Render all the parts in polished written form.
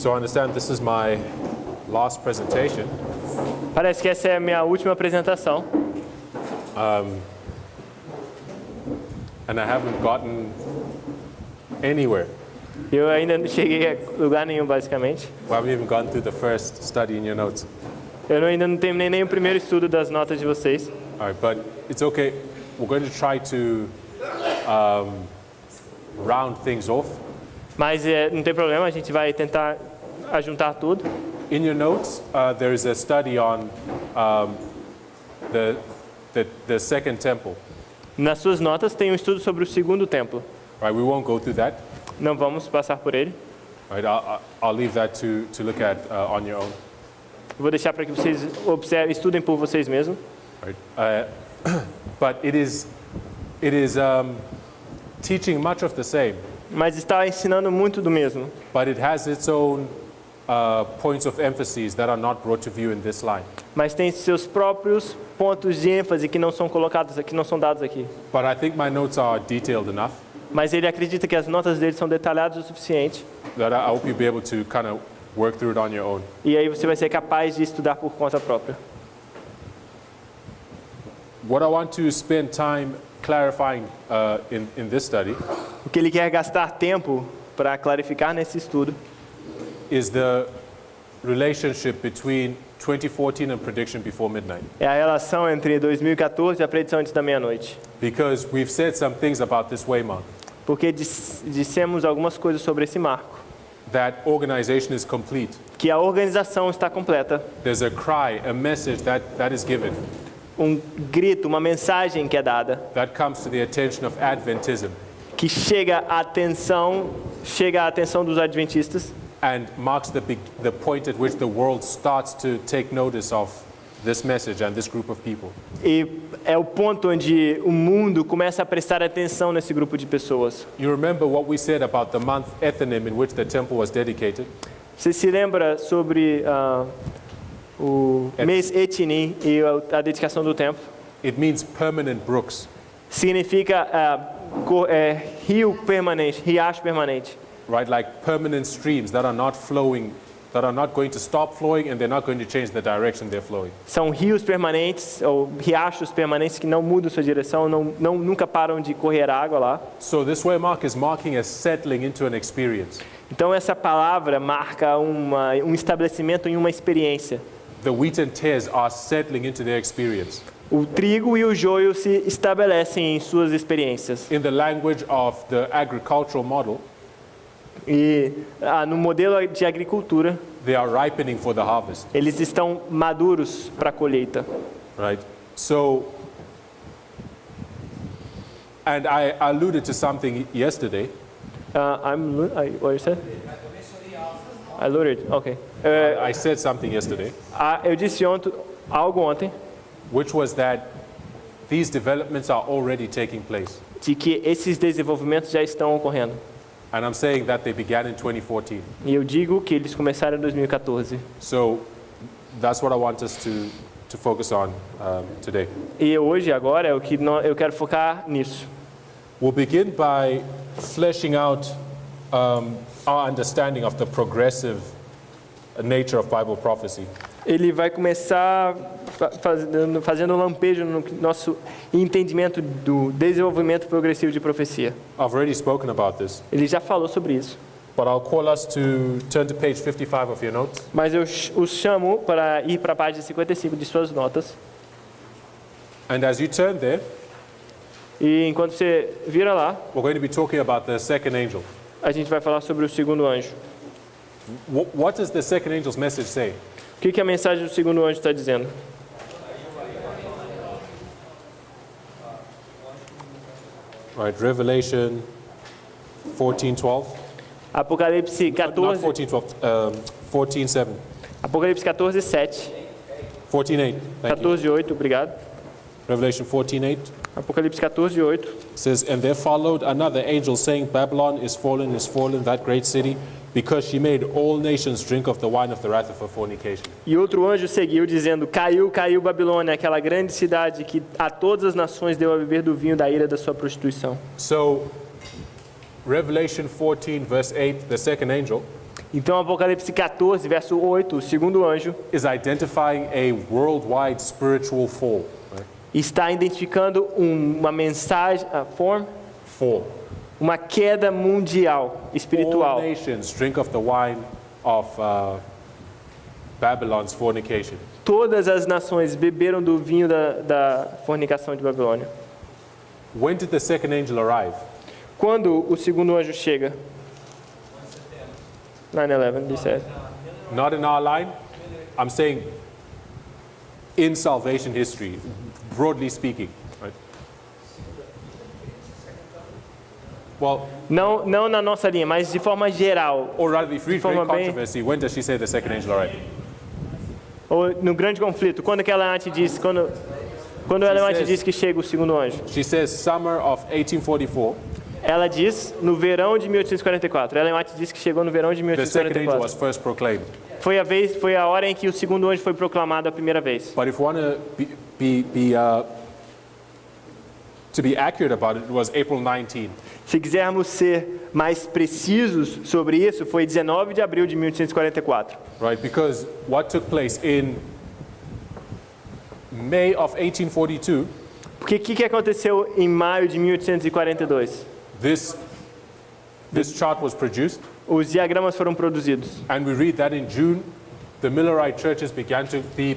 So I understand this is my last presentation. Parece que essa é a minha última apresentação. And I haven't gotten anywhere. Eu ainda não cheguei a lugar nenhum, basicamente. We haven't even gone through the first study in your notes. Ainda não terminei nem o primeiro estudo das notas de vocês. All right, but it's okay. We're going to try to round things off. Mas não tem problema, a gente vai tentar ajuntar tudo. In your notes, there is a study on the second temple. Nas suas notas tem um estudo sobre o segundo templo. Right, we won't go through that. Não vamos passar por ele. Right, I'll leave that to look at on your own. Eu vou deixar para que vocês observem, estudem por vocês mesmos. Right, but it is teaching much of the same. Mas está ensinando muito do mesmo. But it has its own points of emphasis that are not brought to view in this line. Mas tem seus próprios pontos de ênfase que não são colocados aqui, não são dados aqui. But I think my notes are detailed enough. Mas ele acredita que as notas dele são detalhadas o suficiente. That I hope you'll be able to kind of work through it on your own. E aí você vai ser capaz de estudar por conta própria. What I want to spend time clarifying in this study O que ele quer gastar tempo para clarificar nesse estudo is the relationship between 2014 and prediction before midnight. é a relação entre 2014 e a predição antes da meia-noite. Because we've said some things about this waymark. Porque dissemos algumas coisas sobre esse marco. That organization is complete. Que a organização está completa. There's a cry, a message that is given. Um grito, uma mensagem que é dada. That comes to the attention of Adventism. Que chega à atenção dos adventistas. And marks the point at which the world starts to take notice of this message and this group of people. E é o ponto onde o mundo começa a prestar atenção nesse grupo de pessoas. You remember what we said about the month Ethanim in which the temple was dedicated? Você se lembra sobre o mês Etini e a dedicação do templo? It means permanent brooks. Significa rio permanente, riacho permanente. Right, like permanent streams that are not flowing, that are not going to stop flowing and they're not going to change the direction they're flowing. São rios permanentes ou riachos permanentes que não mudam sua direção, nunca param de correr água lá. So this waymark is marking a settling into an experience. Então essa palavra marca um estabelecimento em uma experiência. The wheat and tares are settling into their experience. O trigo e o joio se estabelecem em suas experiências. In the language of the agricultural model, e no modelo de agricultura, they are ripening for the harvest. Eles estão maduros para a colheita. Right. So, and I alluded to something yesterday. What you said? I alluded. Okay. I said something yesterday. Eu disse algo ontem. Which was that these developments are already taking place. De que esses desenvolvimentos já estão ocorrendo. And I'm saying that they began in 2014. E eu digo que eles começaram em 2014. So that's what I want us to focus on today. E hoje, agora, é o que eu quero focar nisso. We'll begin by fleshing out our understanding of the progressive nature of Bible prophecy. Ele vai começar fazendo um lampejo no nosso entendimento do desenvolvimento progressivo de profecia. I've already spoken about this. Ele já falou sobre isso. But I'll call us to turn to page 55 of your notes. Mas eu os chamo para ir para a página 55 de suas notas. And as you turn there, e enquanto você vira lá, we're going to be talking about the second angel. A gente vai falar sobre o segundo anjo. What does the second angel's message say? O que a mensagem do segundo anjo está dizendo? Right, Revelation 14:12. Apocalipse 14. Not 14:12. 14:7. Apocalipse 14:7. 14:8. 14:8, obrigado. Revelation 14:8. Apocalipse 14:8. Says, and there followed another angel saying, Babylon is fallen, that great city, because she made all nations drink of the wine of the wrath of her fornication. E outro anjo seguiu dizendo: Caiu, caiu Babilônia, aquela grande cidade que a todas as nações deu a beber do vinho da ira da sua prostituição. So, Revelation 14 verse 8, the second angel. Então, Apocalipse 14, verso 8, o segundo anjo is identifying a worldwide spiritual fall. Right? está identificando uma mensagem, Fall. uma queda mundial, espiritual. All nations drink of the wine of Babylon's fornication. Todas as nações beberam do vinho da fornicação de Babilônia. When did the second angel arrive? Quando o segundo anjo chega? 9/11, they said. Not in our line. I'm saying in salvation history, broadly speaking. Right? Well, Não na nossa linha, mas de forma geral. or rather, if you read forma Great bem- Controversy, when does she say the second angel arrived? Ou no grande conflito, quando que ela antes diz, quando ela antes says- diz que chega o segundo anjo? She says summer of 1844. Ela diz no verão de 1844. Ela antes diz que chegou no verão de The second angel 1844. was first proclaimed. Foi a hora em que o segundo anjo foi proclamado a primeira vez. But if you want to be accurate about it, it was April 19. Se quisermos ser mais precisos sobre isso, foi 19 de abril de 1844. Right? Because what took place in May of 1842, Porque o que aconteceu em maio de 1842? this chart was produced, Os diagramas foram produzidos. and we read that in June, the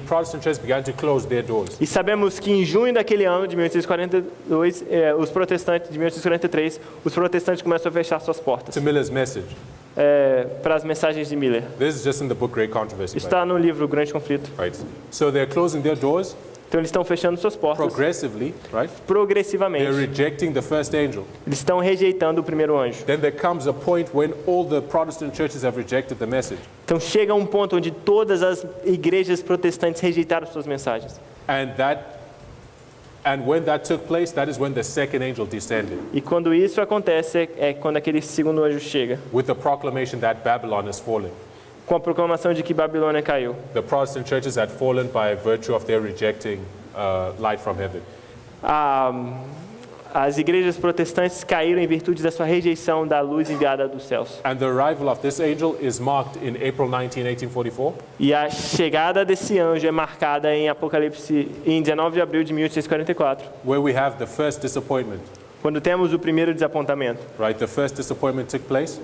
Protestant churches began to close their doors. E sabemos que em junho daquele ano de 1842, os protestantes de 1843, os protestantes começam a fechar suas portas To Miller's message. para as mensagens de Miller. This is just in the book Great Controversy. Está no livro Grande Conflito. Right? So they're closing their doors Então eles estão fechando suas portas progressively, right? They're progressivamente. rejecting the first angel. Eles estão rejeitando o primeiro anjo. Then there comes a point when all the Protestant churches have rejected the message. Então chega um ponto onde todas as igrejas protestantes rejeitaram suas mensagens. And when that took place, that is when the second angel descended E quando isso acontece, é quando aquele segundo anjo chega, with the proclamation that Babylon is falling. com a proclamação de que Babilônia caiu. The Protestant churches had fallen by virtue of their rejecting light from heaven. As igrejas protestantes caíram em virtude da sua rejeição da luz enviada dos céus. And the arrival of this angel is marked in April 19, 1844, E a chegada desse anjo é marcada em Apocalipse em 19 de abril de 1844, where we have the first disappointment. quando temos o primeiro desapontamento. Right? The first disappointment took place.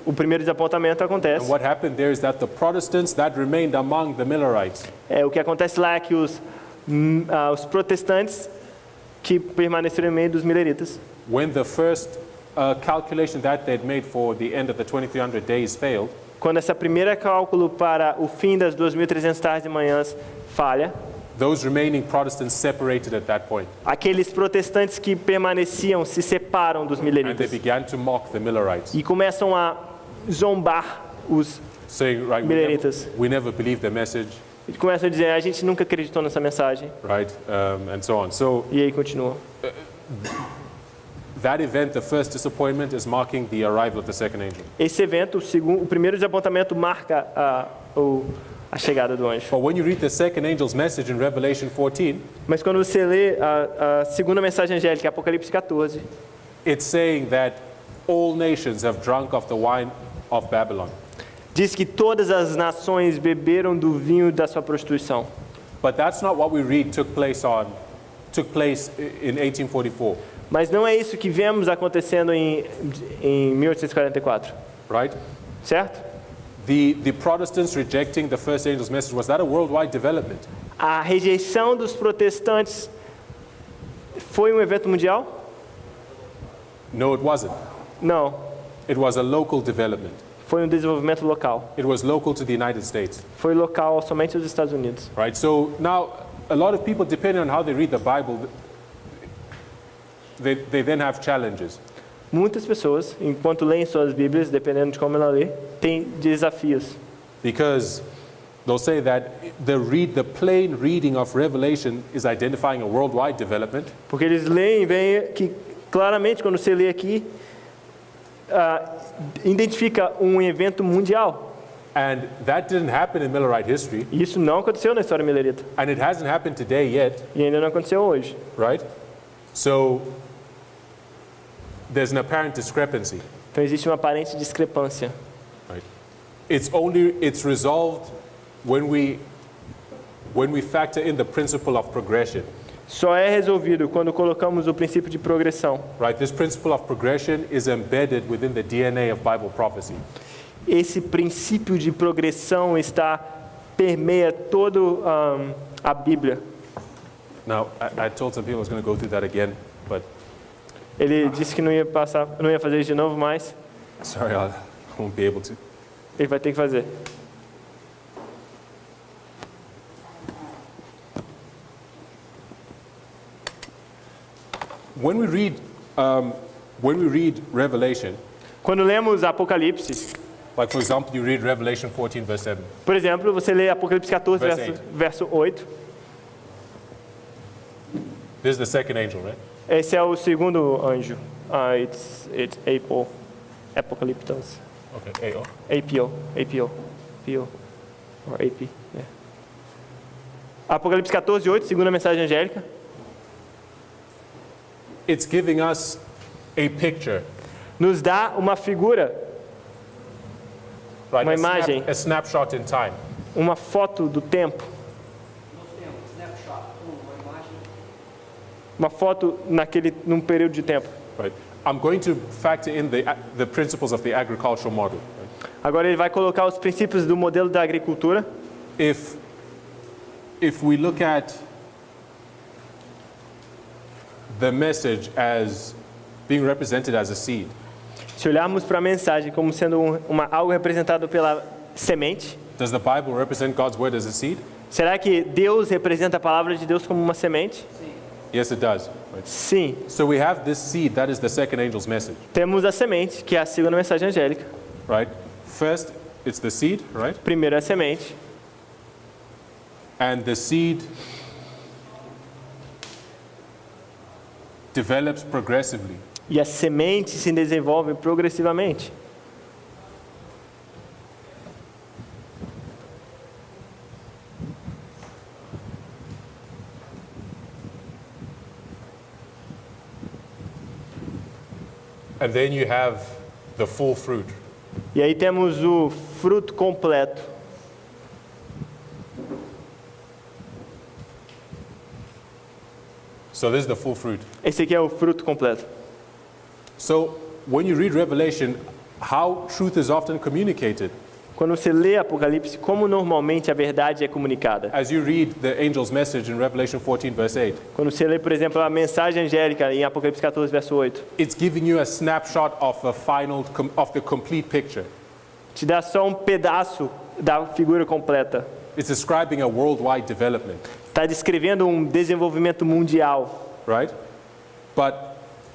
O primeiro desapontamento acontece. And what happened there is that the Protestants that remained among the Millerites, O que acontece lá é que os protestantes que permaneceram em meio dos mileritas, when the first calculation that they'd made for the end of the 2300 days failed, quando essa primeira cálculo para o fim das 2.300 tardes e manhãs falha, those remaining Protestants separated at that point. aqueles protestantes que permaneciam se separam dos And they mileritas began to mock the Millerites, e começam a zombar os saying, right, Milleritas. we never believed the message, e começam a dizer, a gente nunca acreditou nessa mensagem, right, and so on. So e aí continua. that event, the first disappointment, is marking the arrival of the second angel. Esse evento, o primeiro desapontamento marca a chegada do anjo. But when you read the second angel's message in Revelation 14, Mas quando você lê a segunda mensagem angélica, Apocalipse 14, it's saying that all nations have drunk of the wine of Babylon. diz que todas as nações beberam do vinho da sua prostituição. But that's not what we read took place in 1844, Mas não é isso que vemos acontecendo em 1844, right? certo? The Protestants rejecting the first angel's message, was that a worldwide development? A rejeição dos protestantes foi um evento mundial? No, it wasn't. Não, It was a local development. foi um desenvolvimento local. It was local to the United States, Foi local somente aos Estados Unidos. right? So now, a lot of people, depending on how they read the Bible, they then have challenges. Muitas pessoas, enquanto leem suas Bíblias, dependendo de como ela lê, têm desafios. Because they'll say that the plain reading of Revelation is identifying a worldwide development, Porque eles leem e veem que claramente quando você lê aqui, identifica um evento mundial. and that didn't happen in Millerite history, E isso não aconteceu na história milerita. and it hasn't happened today yet, E ainda não aconteceu hoje. right? So there's an apparent discrepancy, Então existe uma aparente discrepância. right? It's resolved when we factor in the principle of progression. Só é resolvido quando colocamos o princípio de progressão. Right? This principle of progression is embedded within the DNA of Bible prophecy. Esse princípio de progressão permeia todo a Bíblia. Now, I told some people I was going to go through that again, but Ele disse que não ia fazer isso de novo, mas sorry, I won't be able to. ele vai ter que fazer. When we read Revelation, Quando lemos Apocalipse, like for example, you read Revelation 14, verse 7. por exemplo, você lê Apocalipse 14, Verse verso 8. This is the second angel, right? Esse é o segundo anjo. It's April. Apocalyptos. Okay. AO. APO. Or AP. Yeah. Apocalipse 14, 8, segunda mensagem angélica. It's giving us a picture, Nos dá uma figura, right? Uma imagem. A snapshot in time. uma foto do tempo. Uma foto num período de tempo. Right. I'm going to factor in the principles of the agricultural model. Right? Agora ele vai colocar os princípios do modelo da agricultura. If we look at the message as being represented as a seed, Se olharmos para a mensagem como sendo algo representado pela semente, does the Bible represent God's word as a seed? será que Deus representa a palavra de Deus como uma semente? Yes, it does. Right? Sim. So we have this seed, that is the second angel's message, Temos a semente, que é a segunda mensagem angélica. right? First, it's the seed, right? Primeiro é a semente. And the seed develops progressively. E a semente se desenvolve progressivamente. And then you have the full fruit. E aí temos o fruto completo. So this is the full fruit. Esse aqui é o fruto completo. So when you read Revelation, how truth is often communicated. Quando você lê Apocalipse, como normalmente a verdade é comunicada? As you read the angel's message in Revelation 14, verse 8, Quando você lê, por exemplo, a mensagem angélica em Apocalipse 14, verso 8, it's giving you a snapshot of of the complete picture. te dá só um pedaço da figura completa. It's describing a worldwide development, Está descrevendo um desenvolvimento mundial. right? But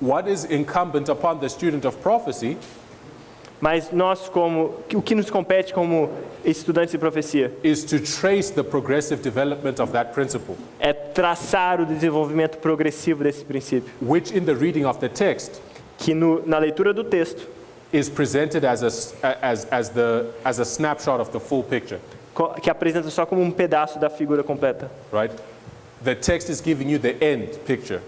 what is incumbent upon the student of prophecy Mas nós, o que nos compete como estudantes de profecia is to trace the progressive development of that principle, é traçar o desenvolvimento progressivo desse princípio, which in the reading of the text que na leitura do texto is presented as a snapshot of the full picture, que apresenta só como um pedaço da figura completa. right? The text is giving you the end picture.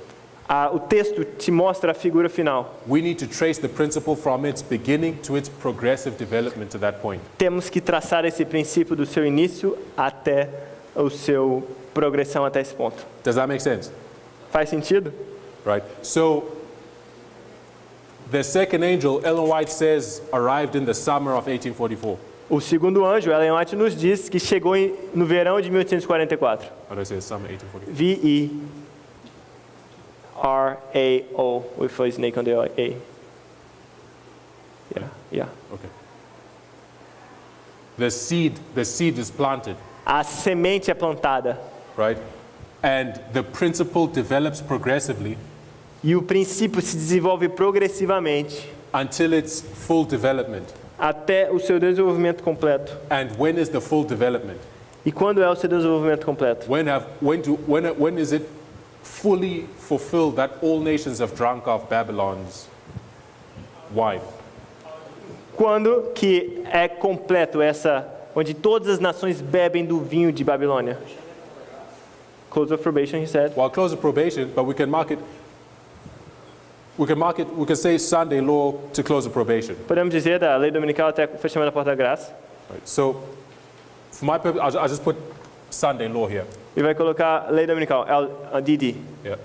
O texto te mostra a figura final. We need to trace the principle from its beginning to its progressive development to that point. Temos que traçar esse princípio do seu início até o seu progressão até esse ponto. Does that make sense? Faz sentido? Right. So the second angel, Ellen White says, arrived in the summer of 1844. O segundo anjo, Ellen White, nos diz que chegou no verão de 1844. How do I say it? Summer 1844. V-E-R-A-O, with a snake on the A. Yeah. Okay. The seed is planted, A semente é plantada right? And the principle develops progressively e o princípio se desenvolve progressivamente until its full development. até o seu desenvolvimento completo. And when is the full development? E quando é o seu desenvolvimento completo? When is it fully fulfilled that all nations have drunk of Babylon's wine? Quando que é completo onde todas as nações bebem do vinho de Babilônia? Close of probation, he said. Well, close of probation, but we can say Sunday law to close of probation. Podemos dizer da lei dominical até o fechamento da porta da graça. Right? So, for my purpose, I'll just put Sunday law here. E vai colocar lei dominical, DD. Yeah.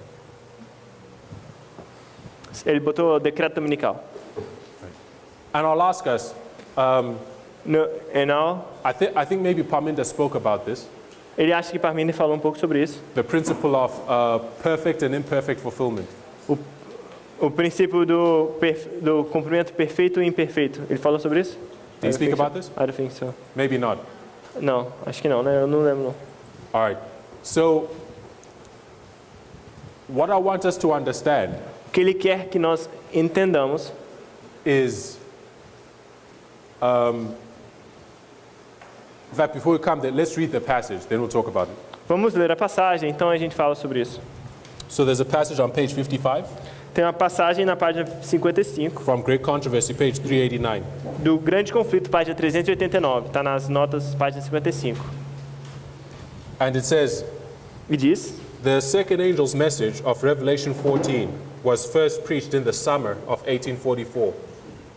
Ele botou decreto dominical. And I'll ask us, No, and all, I think maybe Parminder spoke about this, ele acha que Parminder falou um pouco sobre isso. the principle of perfect and imperfect fulfillment. O princípio do cumprimento perfeito e imperfeito. Ele falou sobre isso? Did he speak about this? I don't think so. Maybe not. Não, acho que não, né? Eu não lembro não. All right. So, what I want us to understand O que ele quer que nós entendamos is in fact, before we come there, let's read the passage, then we'll talk about it. Vamos ler a passagem, então a gente fala sobre isso. So there's a passage on page 55 Tem uma passagem na página 55 from Great Controversy, page 389. do Grande Conflito, página 389. Está nas notas, página 55. And it says, E diz: the second angel's message of Revelation 14 was first preached in the summer of 1844,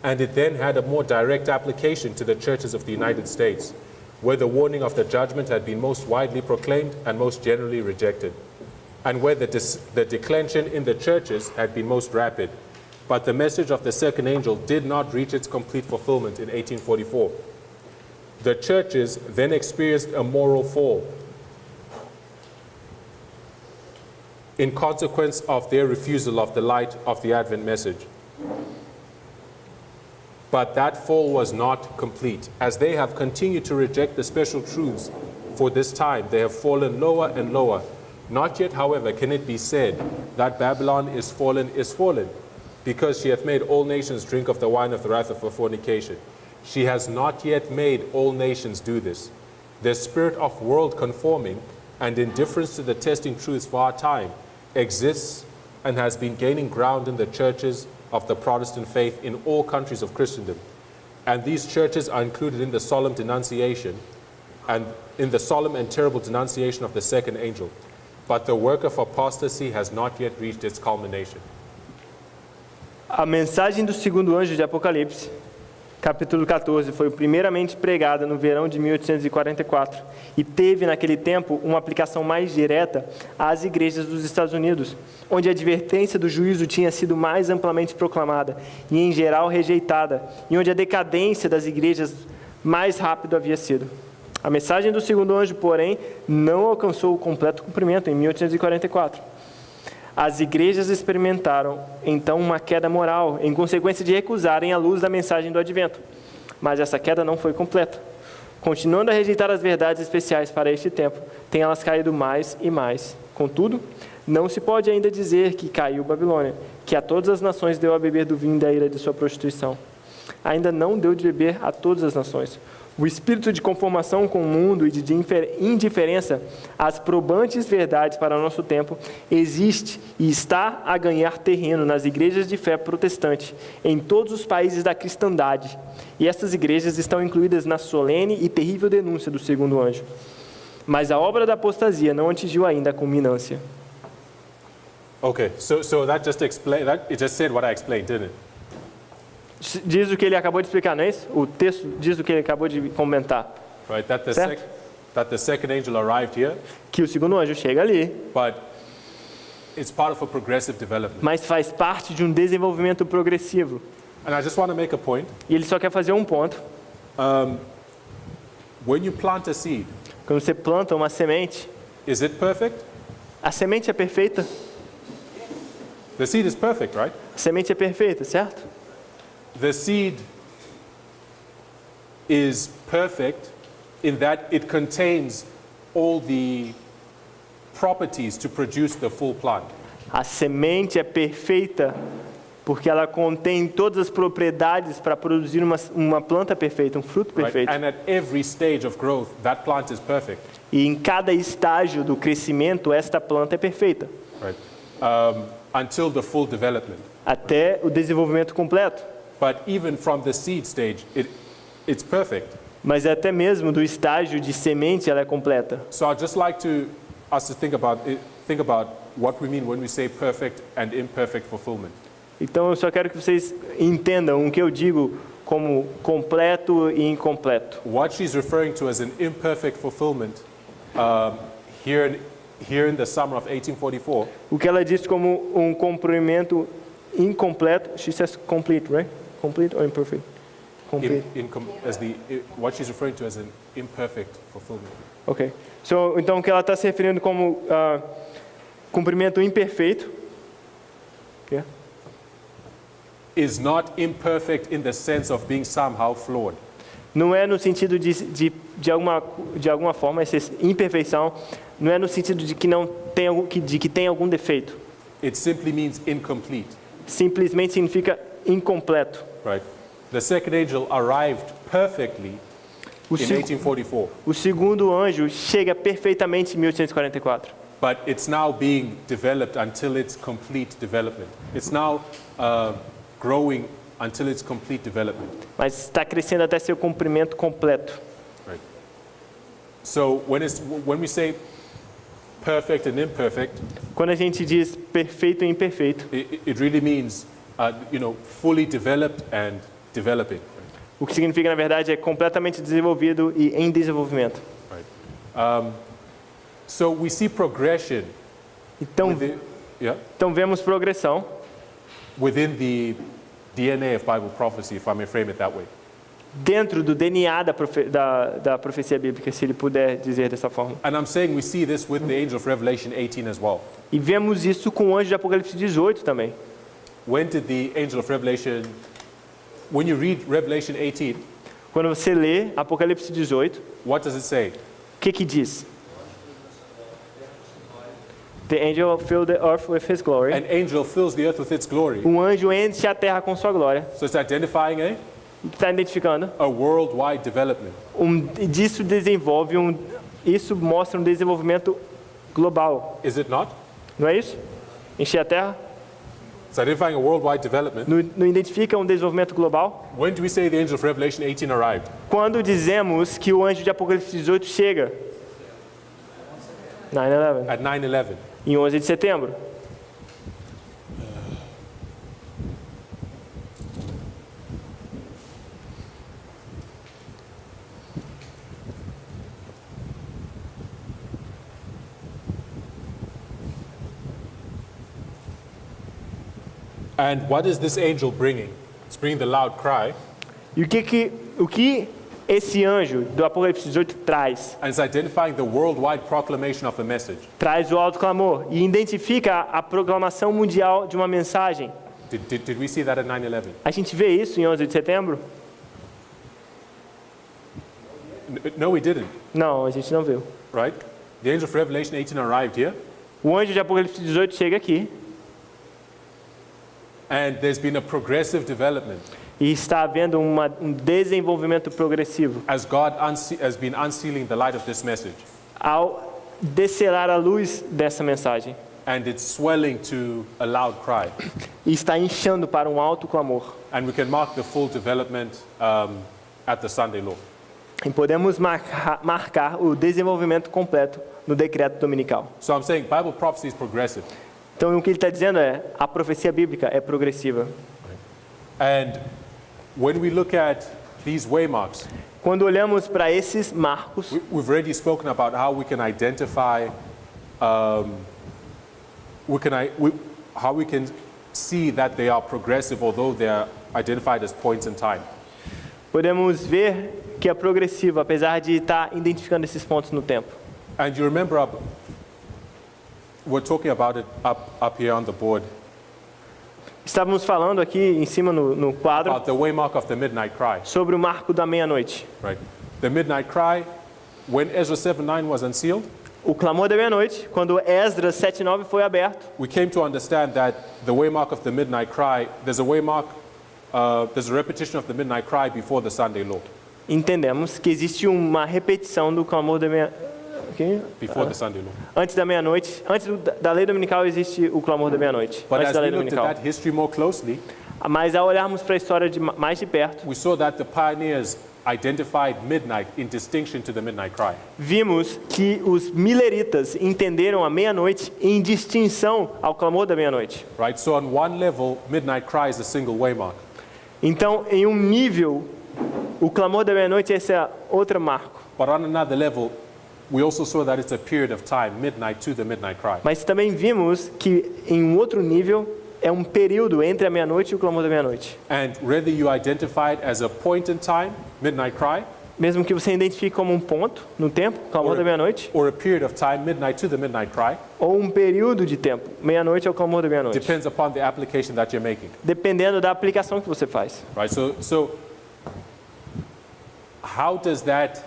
and it then had a more direct application to the churches of the United States, where the warning of the judgment had been most widely proclaimed and most generally rejected, and where the declension in the churches had been most rapid. But the message of the second angel did not reach its complete fulfillment in 1844. The churches then experienced a moral fall in consequence of their refusal of the light of the Advent message. But that fall was not complete. As they have continued to reject the special truths for this time, they have fallen lower and lower. Not yet, however, can it be said that Babylon is fallen, because she hath made all nations drink of the wine of the wrath of her fornication. She has not yet made all nations do this. The spirit of world conforming and indifference to the testing truths for our time exists and has been gaining ground in the churches of the Protestant faith in all countries of Christendom. And these churches are included in the solemn denunciation and in the solemn and terrible denunciation of the second angel. But the work of apostasy has not yet reached its culmination. A mensagem do segundo anjo de Apocalipse, capítulo 14, foi primeiramente pregada no verão de 1844 e teve naquele tempo uma aplicação mais direta às igrejas dos Estados Unidos, onde a advertência do juízo tinha sido mais amplamente proclamada e em geral rejeitada, e onde a decadência das igrejas mais rápido havia sido. A mensagem do segundo anjo, porém, não alcançou o completo cumprimento em 1844. As igrejas experimentaram, então, uma queda moral, em consequência de recusarem a luz da mensagem do advento. Mas essa queda não foi completa. Continuando a rejeitar as verdades especiais para este tempo, têm elas caído mais e mais. Contudo, não se pode ainda dizer que caiu Babilônia, que a todas as nações deu a beber do vinho da ira de sua prostituição. Ainda não deu de beber a todas as nações. O espírito de conformação com o mundo e de indiferença às probantes verdades para o nosso tempo existe e está a ganhar terreno nas igrejas de fé protestante em todos os países da cristandade. E essas igrejas estão incluídas na solene e terrível denúncia do segundo anjo. Mas a obra da apostasia não atingiu ainda a culminância. Okay, so that just explained that. It just said what I explained, didn't it? Diz o que ele acabou de explicar, não é isso? O texto diz o que ele acabou de comentar. Right, that Certo. the second angel arrived here, Que o segundo anjo chega ali, but it's part of a progressive development. mas faz parte de um desenvolvimento progressivo. And I just want to make a point. E ele só quer fazer um ponto. When you plant a seed, Quando você planta uma semente, is it perfect? a semente é perfeita? The seed is perfect, right? A semente é perfeita, certo? The seed is perfect in that it contains all the properties to produce the full plant. A semente é perfeita porque ela contém todas as propriedades para produzir uma planta perfeita, um fruto Right? perfeito. And at every stage of growth, that plant is perfect. E em cada estágio do crescimento, esta planta é perfeita, Right? Until the full development. até o desenvolvimento completo. But even from the seed stage, it's perfect. Mas até mesmo do estágio de semente, ela é completa. So I'd just like us to think about what we mean when we say perfect and imperfect fulfillment. Então eu só quero que vocês entendam o que eu digo como completo e incompleto. What she's referring to as an imperfect fulfillment here in the summer of 1844 O que ela diz como um cumprimento incompleto, she says complete, right? Complete or imperfect? Complete. what she's referring to as an imperfect fulfillment. Ok. Então, o que ela está se referindo como cumprimento imperfeito, yeah, Is not imperfect in the sense of being somehow flawed. não é no sentido de alguma forma, essa imperfeição, não é no sentido de que não tem de que tem algum defeito. It simply means incomplete. Simplesmente significa incompleto. Right? The second angel arrived perfectly O, in se- 1844, o segundo anjo chega perfeitamente em 1844. but it's now being developed until its complete development. It's now growing until its complete development. Mas está crescendo até seu cumprimento completo. Right? So when we say perfect and imperfect, Quando a gente diz perfeito e imperfeito, it really means fully developed and developing. o que significa, na verdade, é completamente desenvolvido e em desenvolvimento. Right? So we see progression Então, então vemos progressão within the DNA of Bible prophecy, if I may frame it that way. dentro do DNA da profecia bíblica, se ele puder dizer dessa forma. And I'm saying we see this with the angel of Revelation 18 as well. E vemos isso com o anjo de Apocalipse 18 também. When did the angel of Revelation, when you read Revelation 18, Quando você lê Apocalipse 18, what does it say? o que diz? The angel filled the earth with his glory. An angel fills the earth with its glory. Um anjo enche a terra com sua glória. So it's identifying Está identificando. a worldwide development. Disso desenvolve isso mostra um desenvolvimento global. Is it not? Não é isso? Encher a terra? It's identifying a worldwide development. Não identifica um desenvolvimento global? When do we say the angel of Revelation 18 arrived? Quando dizemos que o anjo de Apocalipse 18 chega? 9/11. At 9/11. Em 11 de setembro. And what is this angel bringing? It's bringing the loud cry, E o que esse anjo do Apocalipse 18 traz? and it's identifying the worldwide proclamation of a message. Traz o alto clamor e identifica a proclamação mundial de uma mensagem. Did we see that at 9/11? A gente vê isso em 11 de setembro? No, we didn't, Não, a gente não viu. right? The angel of Revelation 18 arrived here, O anjo de Apocalipse 18 chega aqui and there's been a progressive development e está havendo um desenvolvimento progressivo. as God has been unsealing the light of this message, Ao descelar a luz dessa mensagem. and it's swelling to a loud cry. E está inchando para um alto clamor. And we can mark the full development at the Sunday law. E podemos marcar o desenvolvimento completo no decreto dominical. So I'm saying Bible prophecy is progressive. Então, o que ele está dizendo é, a profecia bíblica é progressiva. And when we look at these waymarks, Quando olhamos para esses marcos, we've already spoken about how we can identify, how we can see that they are progressive, although they are identified as points in time. podemos ver que é progressiva, apesar de estar identificando esses pontos no tempo. And you remember, we're talking about it up here on the board, Estávamos falando aqui em cima no quadro about the waymark of the midnight cry, sobre o marco da meia-noite. right? The midnight cry, when Ezra 7:9 was unsealed, O clamor da meia-noite, quando Esdras 7:9 foi aberto, we came to understand that the waymark of the midnight cry, there's a repetition of the midnight cry before the Sunday law. entendemos que existe uma repetição do clamor da meia... Before the Sunday law. Antes da meia-noite, antes da lei dominical existe o clamor da meia-noite. But Antes as da we lei looked at dominical. that history more closely, Mas ao olharmos para a história mais de perto, we saw that the pioneers identified midnight in distinction to the midnight cry. vimos que os mileritas entenderam a meia-noite em distinção ao clamor da meia-noite. Right? So on one level, midnight cry is a single waymark. Então, em um nível, o clamor da meia-noite esse é outro marco. But on another level, we also saw that it's a period of time, midnight to the midnight cry. Mas também vimos que em um outro nível é um período entre a meia-noite e o clamor da meia-noite. And whether you identify it as a point in time, midnight cry, Mesmo que você identifique como um ponto no tempo, clamor da meia-noite, or a period of time, midnight to the midnight cry, ou um período de tempo, meia-noite é o clamor da meia-noite. depends upon the application that you're making. Dependendo da aplicação que você faz. Right? So how does that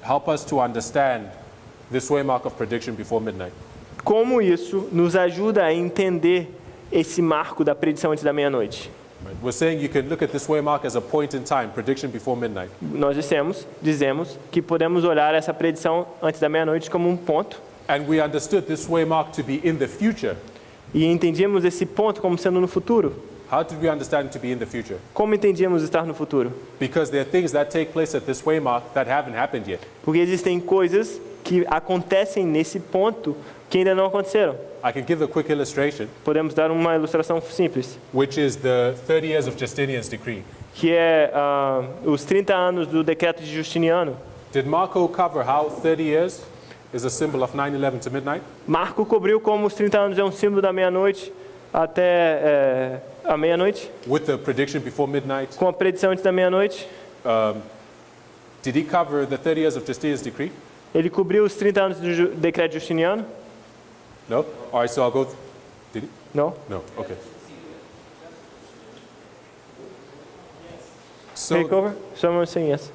help us to understand this waymark of prediction before midnight? Como isso nos ajuda a entender esse marco da predição antes da meia-noite? Right? We're saying you can look at this waymark as a point in time, prediction before midnight. Nós dizemos que podemos olhar essa predição antes da meia-noite como um ponto, And we understood this waymark to be in the future. e entendíamos esse ponto como sendo no futuro. How did we understand it to be in the future? Como entendíamos estar no futuro? Because there are things that take place at this waymark that haven't happened yet. Porque existem coisas que acontecem nesse ponto que ainda não aconteceram. I can give a quick illustration, Podemos dar uma ilustração simples, which is the 30 years of Justinian's decree. que é os 30 anos do decreto de Justiniano. Did Marco cover how 30 years is a symbol of 9/11 to midnight? Marco cobriu como os 30 anos é um símbolo da meia-noite até a meia-noite, With the prediction before midnight? com a predição antes da meia-noite. Did he cover the 30 years of Justinian's decree? Ele cobriu os 30 anos do decreto de Justiniano? No? All right, so I'll go. Did he? Não. No, okay. So Takeover? Someone saying yes.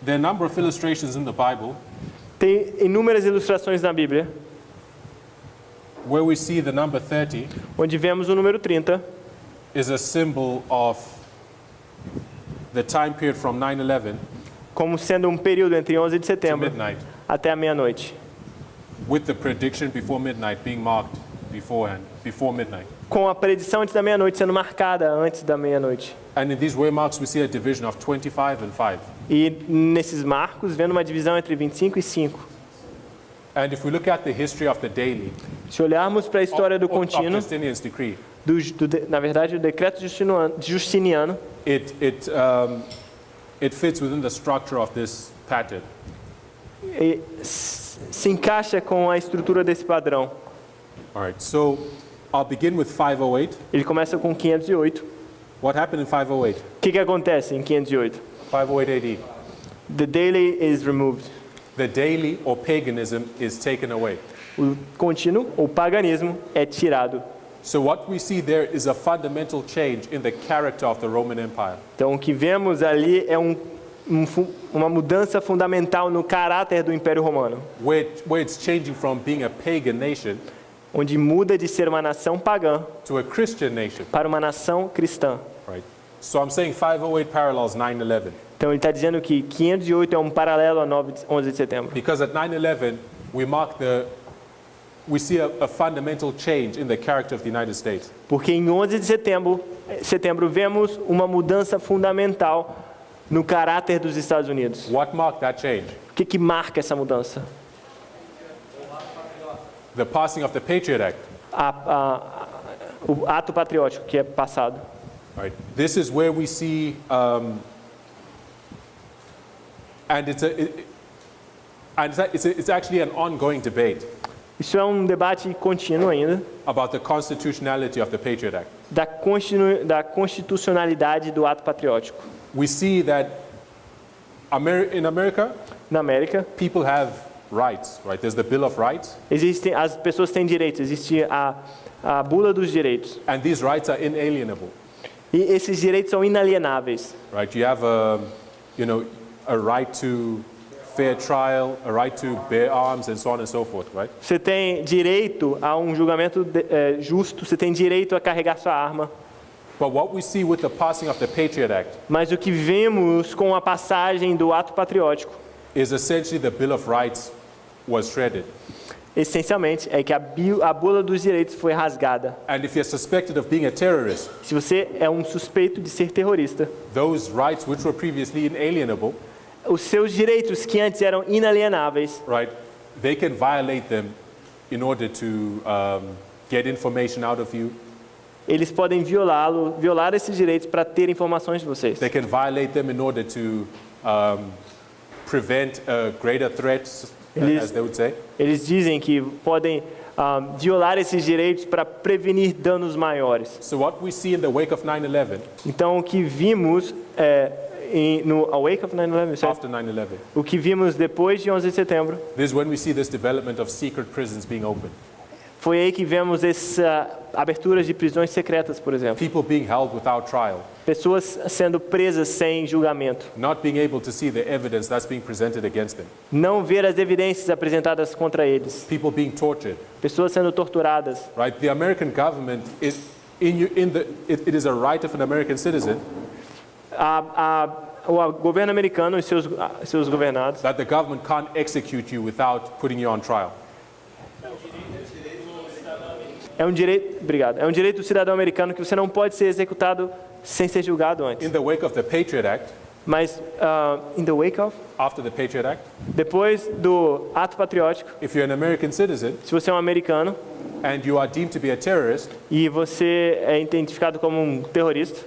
there are a number of illustrations in the Bible Tem inúmeras ilustrações na Bíblia, where we see the number 30 onde vemos o número 30 is a symbol of the time period from 9/11 como sendo um período entre 11 de to setembro midnight, até a meia-noite, with the prediction before midnight being marked beforehand, before midnight. com a predição antes da meia-noite sendo marcada antes da meia-noite. And in these waymarks, we see a division of 25 and 5. E nesses marcos, vendo uma divisão entre 25 e 5. And if we look at the history of the daily, Se olharmos para a história do of contínuo, Justinian's decree, na verdade, o decreto justiniano, it fits within the structure of this pattern. se encaixa com a estrutura desse padrão. All right, so I'll begin with 508. Ele começa com 508. What happened in 508? O que acontece em 508? 508 AD. The daily is removed. The daily or paganism is taken away. O contínuo, ou paganismo, é tirado. So what we see there is a fundamental change in the character of the Roman Empire. Então, o que vemos ali é uma mudança fundamental no caráter do Império Romano, Where it's changing from being a pagan nation onde muda de ser uma nação pagã to a Christian nation. para uma nação cristã. Right. So I'm saying 508 parallels 9/11 Então, ele está dizendo que 508 é um paralelo a 11 de setembro. because at 9/11 we see a fundamental change in the character of the United States. Porque em 11 de setembro vemos uma mudança fundamental no caráter dos Estados Unidos. What marked that change? O que marca essa mudança? The passing of the Patriot Act. O ato patriótico que é passado. Right. This is where we see, and it's actually an ongoing debate Isso é um debate contínuo ainda about the constitutionality of the Patriot Act. da constitucionalidade do ato patriótico. We see that in America, Na América, people have rights, right? There's the Bill of Rights, as pessoas têm direitos, existe a bula dos direitos. and these rights are inalienable, E esses direitos são inalienáveis. right? You have a right to fair trial, a right to bear arms, and so on and so forth, right? Você tem direito a um julgamento justo, você tem direito a carregar sua arma. But what we see with the passing of the Patriot Act Mas o que vemos com a passagem do ato patriótico, is essentially the Bill of Rights was shredded. essencialmente, é que a bula dos direitos foi rasgada. And if you're suspected of being a terrorist, Se você é um suspeito de ser terrorista, those rights which were previously inalienable, os seus direitos que antes eram inalienáveis, right, they can violate them in order to get information out of you. Eles podem violar esses direitos para ter informações de vocês. They can violate them in order to prevent greater threats, as they would say. Eles dizem que podem violar esses direitos para prevenir danos maiores. So what we see in the wake of 9/11, Então, o que vimos no Wake of 9/11, certo? after 9/11, O que vimos depois de 11 de setembro, this is when we see this development of secret prisons being opened. foi aí que vemos essa aberturas de prisões secretas, por exemplo. People being held without trial, Pessoas sendo presas sem julgamento. not being able to see the evidence that's being presented against them. Não ver as evidências apresentadas contra eles. People being tortured, Pessoas sendo torturadas. right? The American government it is a right of an American citizen O governo americano e seus governados that the government can't execute you without putting you on trial. é um direito do cidadão americano que você não pode ser executado sem ser julgado antes. In the wake of the Patriot Act, Mas in the wake of, after the Patriot Act, depois do ato patriótico, if you're an American citizen se você é um americano and you are deemed to be a terrorist, e você é identificado como um terrorista,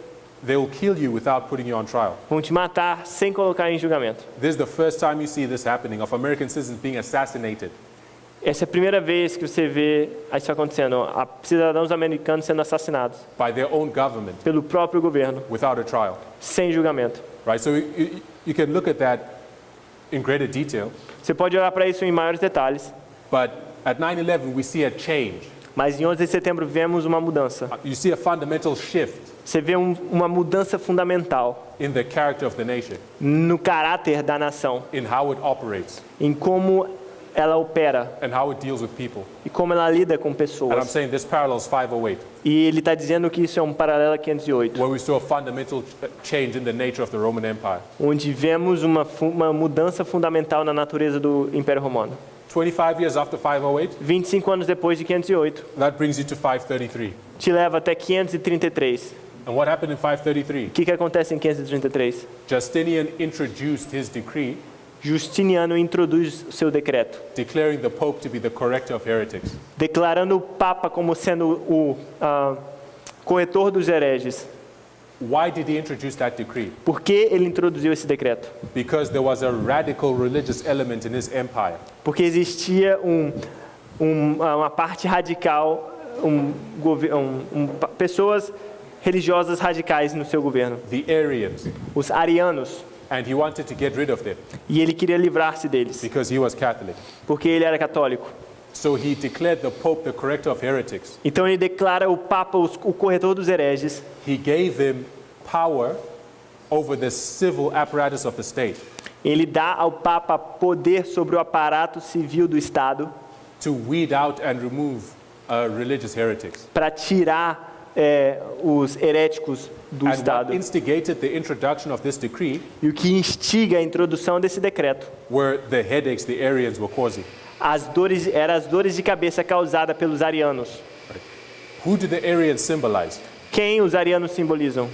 they will kill you without putting you on trial. vão te matar sem colocar em julgamento. This is the first time you see this happening, of American citizens being assassinated. Essa é a primeira vez que você vê isso acontecendo, cidadãos americanos sendo assassinados By their own government pelo próprio governo, without a trial, sem julgamento. right? So you can look at that in greater detail, Você pode olhar para isso em maiores detalhes, but at 9/11 we see a change. mas em 11 de setembro vemos uma mudança. You see a fundamental shift Você vê uma mudança fundamental in the character of the nation, no caráter da nação, in how it operates, em como ela opera and how it deals with people. e como ela lida com And I'm pessoas. saying this parallels 508, E ele está dizendo que isso é um paralelo a 508, where we saw a fundamental change in the nature of the Roman Empire. onde vemos uma mudança fundamental na natureza do Império Romano. 25 years after 508, 25 anos depois de 508, that brings you to 533. te leva até 533. And what happened in 533? O que acontece em 533? Justinian introduced his decree Justiniano introduz o seu decreto, declaring the Pope to be the corrector of heretics. declarando o Papa como sendo o corretor dos hereges. Why did he introduce that decree? Por que ele introduziu esse decreto? Because there was a radical religious element in his empire. Porque existia uma parte radical, pessoas religiosas radicais no seu governo, The Arians. os arianos, And he wanted to get rid of them e ele queria livrar-se deles, because he was Catholic. porque ele era católico. So he declared the Pope the corrector of heretics. Então ele declara o Papa o corretor dos hereges. He gave him power over the civil apparatus of the state Ele dá ao Papa poder sobre o aparato civil do Estado to weed out and remove religious heretics. para tirar os heréticos do And Estado. what instigated the introduction of this decree E o que instiga a introdução desse decreto were the headaches the Arians were causing. eram as dores de cabeça causadas pelos arianos. Who do the Arians symbolize? Quem os arianos simbolizam?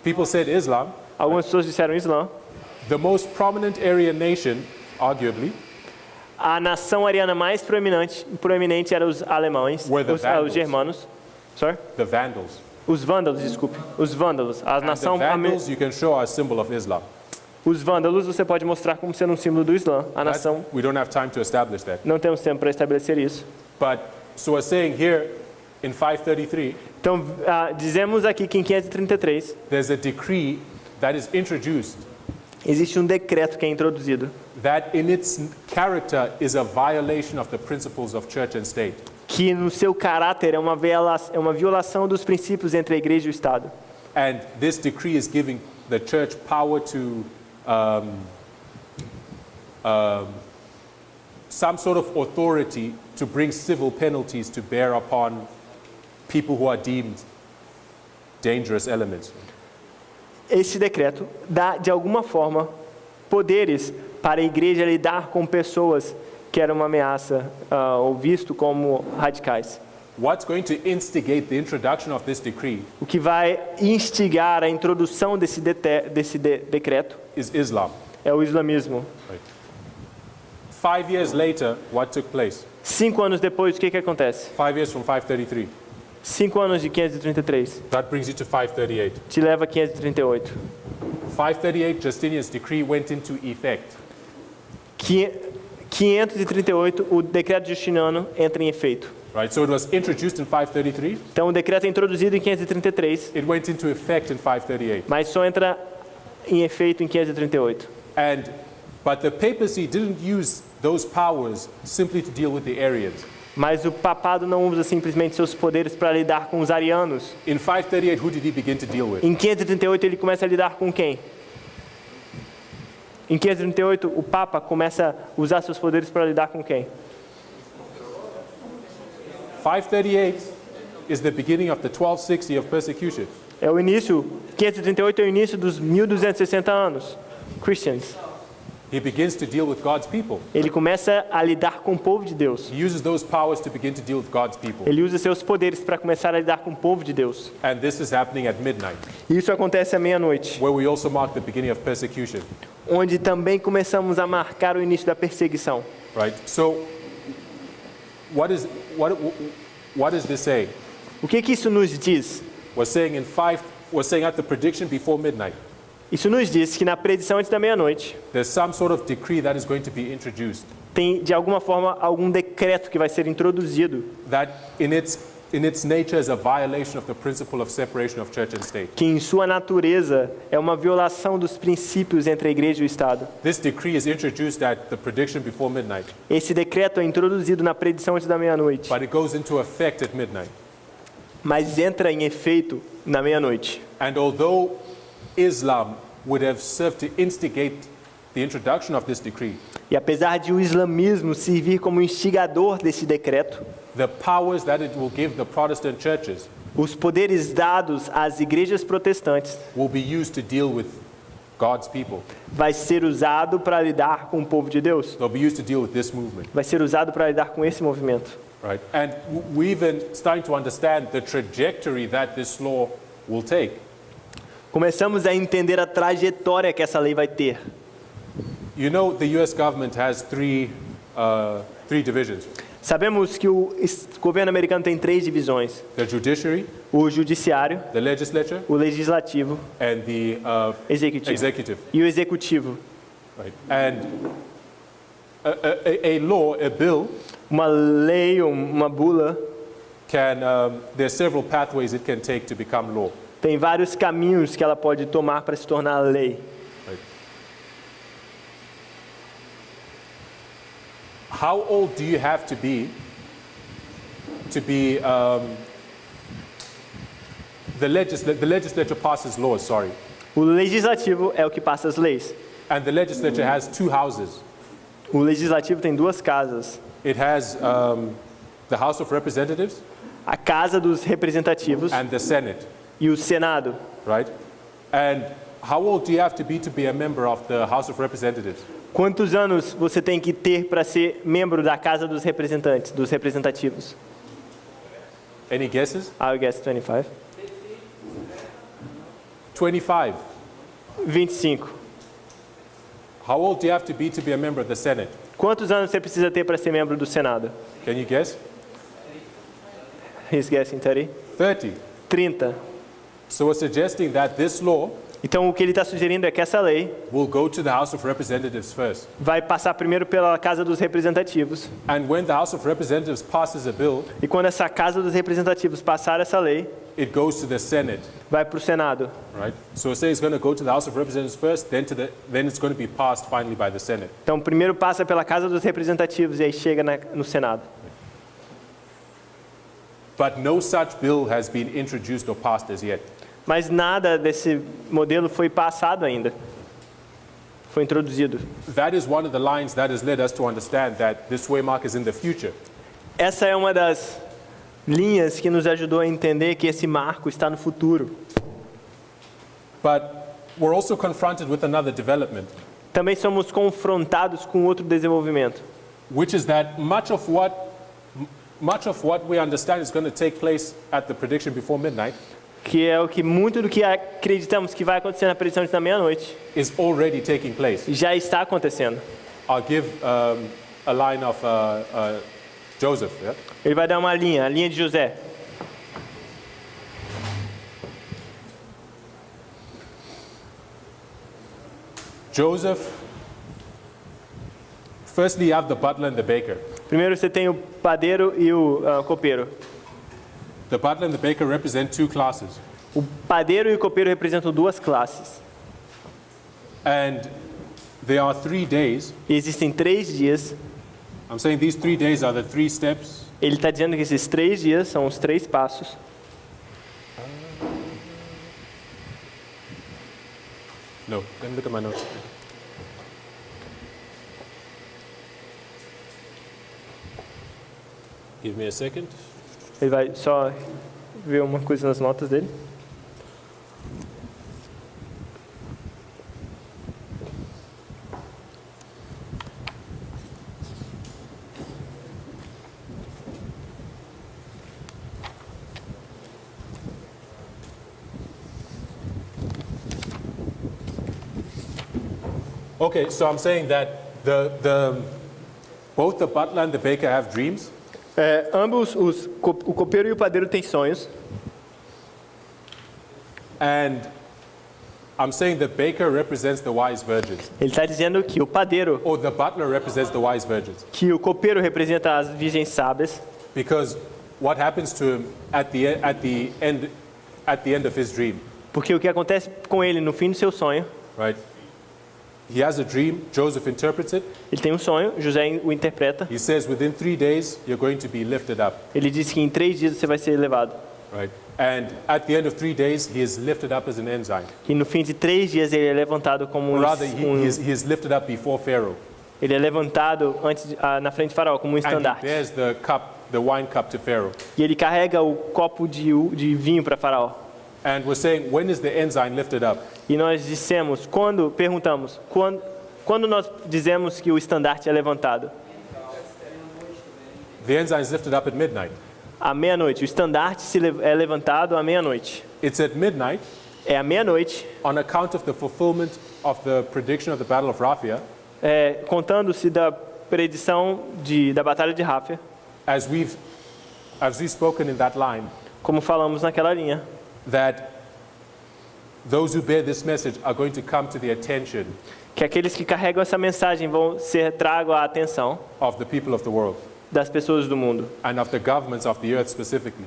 People said Islam. Algumas pessoas disseram Islã. The most prominent Aryan nation, arguably, A nação ariana mais proeminente era os alemães, Were the os Vandals. germanos. Sorry? the Vandals. Os vândalos, desculpe. Os vândalos. A And the nação Vandals you can show are a symbol of Islam. Os vândalos você pode mostrar como sendo um símbolo do Islã. A nação, We don't have time to establish that. não temos tempo para estabelecer isso. But so we're saying here in 533, Então, dizemos aqui que em 533 there's a decree that is introduced existe um decreto que é introduzido, that in its character is a violation of the principles of church and state. que no seu caráter é uma violação dos princípios entre a igreja e o Estado. And this decree is giving the church power to some sort of authority to bring civil penalties to bear upon people who are deemed dangerous elements. Esse decreto dá, de alguma forma, poderes para a igreja lidar com pessoas que eram uma ameaça ou visto como radicais. What's going to instigate the introduction of this decree O que vai instigar a introdução desse decreto is Islam. é o islamismo. 5 years later, what took place? 5 anos depois, o que acontece? 5 years from 533. 5 anos de 533 That brings you to 538. te leva a 538. 538, Justinian's decree went into effect. 538, o decreto justiniano entra em efeito. Right? So it was introduced in 533. Então o decreto é introduzido em 533, It went into effect in 538. mas só entra em efeito em 538. But the papacy didn't use those powers simply to deal with the Arians. Mas o papado não usa simplesmente seus poderes para lidar com os arianos. In 538, who did he begin to deal with? Em 538 ele começa a lidar com quem? Em 538 o Papa começa a usar seus poderes para lidar com quem? 538 is the beginning of the 1260 of persecution. É o início, 538 é o início dos 1260 anos, Christians. He begins to deal with God's people. Ele começa a lidar com o povo de Deus. He uses those powers to begin to deal with God's people. Ele usa seus poderes para começar a lidar com o povo de Deus. And this is happening at midnight, E isso acontece à meia-noite, where we also mark the beginning of persecution. onde também começamos a marcar o início da perseguição. Right? So, what is this saying? O que isso nos diz? We're saying at the prediction before midnight, Isso nos diz que na predição antes da meia-noite there's some sort of decree that is going to be introduced tem de alguma forma algum decreto que vai ser introduzido that in its nature is a violation of the principle of separation of church and state. que em sua natureza é uma violação dos princípios entre a igreja e o Estado. This decree is introduced at the prediction before midnight, Esse decreto é introduzido na predição antes da meia-noite, but it goes into effect at midnight. mas entra em efeito na meia-noite. And although Islam would have served to instigate the introduction of this decree, E apesar de o islamismo servir como instigador desse decreto, the powers that it will give the Protestant churches os poderes dados às igrejas protestantes will be used to deal with God's people. vai ser usado para lidar com o povo de Deus. They'll be used to deal with this movement. Vai ser usado para lidar com esse movimento. Right? And we even starting to understand the trajectory that this law will take. Começamos a entender a trajetória que essa lei vai ter. You know, the U.S. government has three divisions: Sabemos que o governo americano tem 3 divisões: the judiciary, o judiciário, the legislature, o legislativo, and the executive. e o executivo. Right? And a law, a bill, Uma lei, uma bula, there's several pathways it can take to become law. tem vários caminhos que ela pode tomar para se tornar lei. Right? How old do you have to be the legislature passes laws, sorry, O legislativo é o que passa as leis. and the legislature has 2 houses. O legislativo tem 2 casas. It has the House of Representatives A Casa dos Representativos and the Senate, e o Senado. right? And how old do you have to be a member of the House of Representatives? Quantos anos você tem que ter para ser membro da Casa dos Representantes, dos representativos? Any guesses? I guess 25. 25. 25. How old do you have to be a member of the Senate? Quantos anos você precisa ter para ser membro do Senado? Can you guess? He's guessing 30. 30. 30. So we're suggesting that this law Então o que ele está sugerindo é que essa lei will go to the House of Representatives first. vai passar primeiro pela Casa dos Representativos. And when the House of Representatives passes a bill, E quando essa Casa dos Representativos passar essa lei, it goes to the Senate, vai para o Senado. right? So say it's going to go to the House of Representatives first, then it's going to be passed finally by the Senate. Então primeiro passa pela Casa dos Representativos e aí chega no Senado. But no such bill has been introduced or passed as yet. Mas nada desse modelo foi passado ainda. Foi introduzido. That is one of the lines that has led us to understand that this waymark is in the future. Essa é uma das linhas que nos ajudou a entender que esse marco está no futuro. But we're also confronted with another development, Também somos confrontados com outro desenvolvimento, which is that much of what we understand is going to take place at the prediction before midnight que é o que muito do que acreditamos que vai acontecer na predição da meia-noite is already taking place. já está acontecendo. I'll give a line of Joseph, yeah? Ele vai dar uma linha, a linha de José. Joseph, firstly you have the butler and the baker. Primeiro você tem o padeiro e o copeiro. The butler and the baker represent two classes. O padeiro e o copeiro representam duas classes. And there are 3 days. E existem 3 dias. I'm saying these 3 days are the 3 steps. Ele está dizendo que esses 3 dias são os 3 passos. No, let me look at my notes. Give me a second. Ele vai só ver uma coisa nas notas dele. Okay, so I'm saying that both the butler and the baker have dreams. Ambos, o copeiro e o padeiro têm sonhos. And I'm saying the baker represents the wise virgins. Ele está dizendo que o padeiro, Or the butler represents the wise virgins. que o copeiro representa as virgens sábias. Because what happens to him at the end of his dream, Porque o que acontece com ele no fim do seu sonho, right? He has a dream, Joseph interprets it. ele tem um sonho, José o interpreta. He says within 3 days you're going to be lifted up, Ele diz que em 3 dias você vai ser elevado. right? And at the end of 3 days he is lifted up as an ensign. E no fim de 3 dias ele é levantado como Or rather, he is lifted up before Pharaoh. ele é levantado na frente de Faraó como um And he estandarte. bears the wine cup to Pharaoh. E ele carrega o copo de vinho para Faraó. And we're saying, when is the ensign lifted up? E nós perguntamos, quando nós dizemos que o estandarte é levantado? The ensign is lifted up at midnight. À meia-noite. O estandarte é levantado à meia-noite. It's at midnight, É à meia-noite, on account of the fulfillment of the prediction of the Battle of Raphia, contando-se da predição da Batalha de Ráfia, as we've spoken in that line, como falamos naquela linha, that those who bear this message are going to come to the attention que aqueles que carregam essa mensagem vão ser trago à atenção of the people of the world das pessoas do mundo, and of the governments of the earth specifically.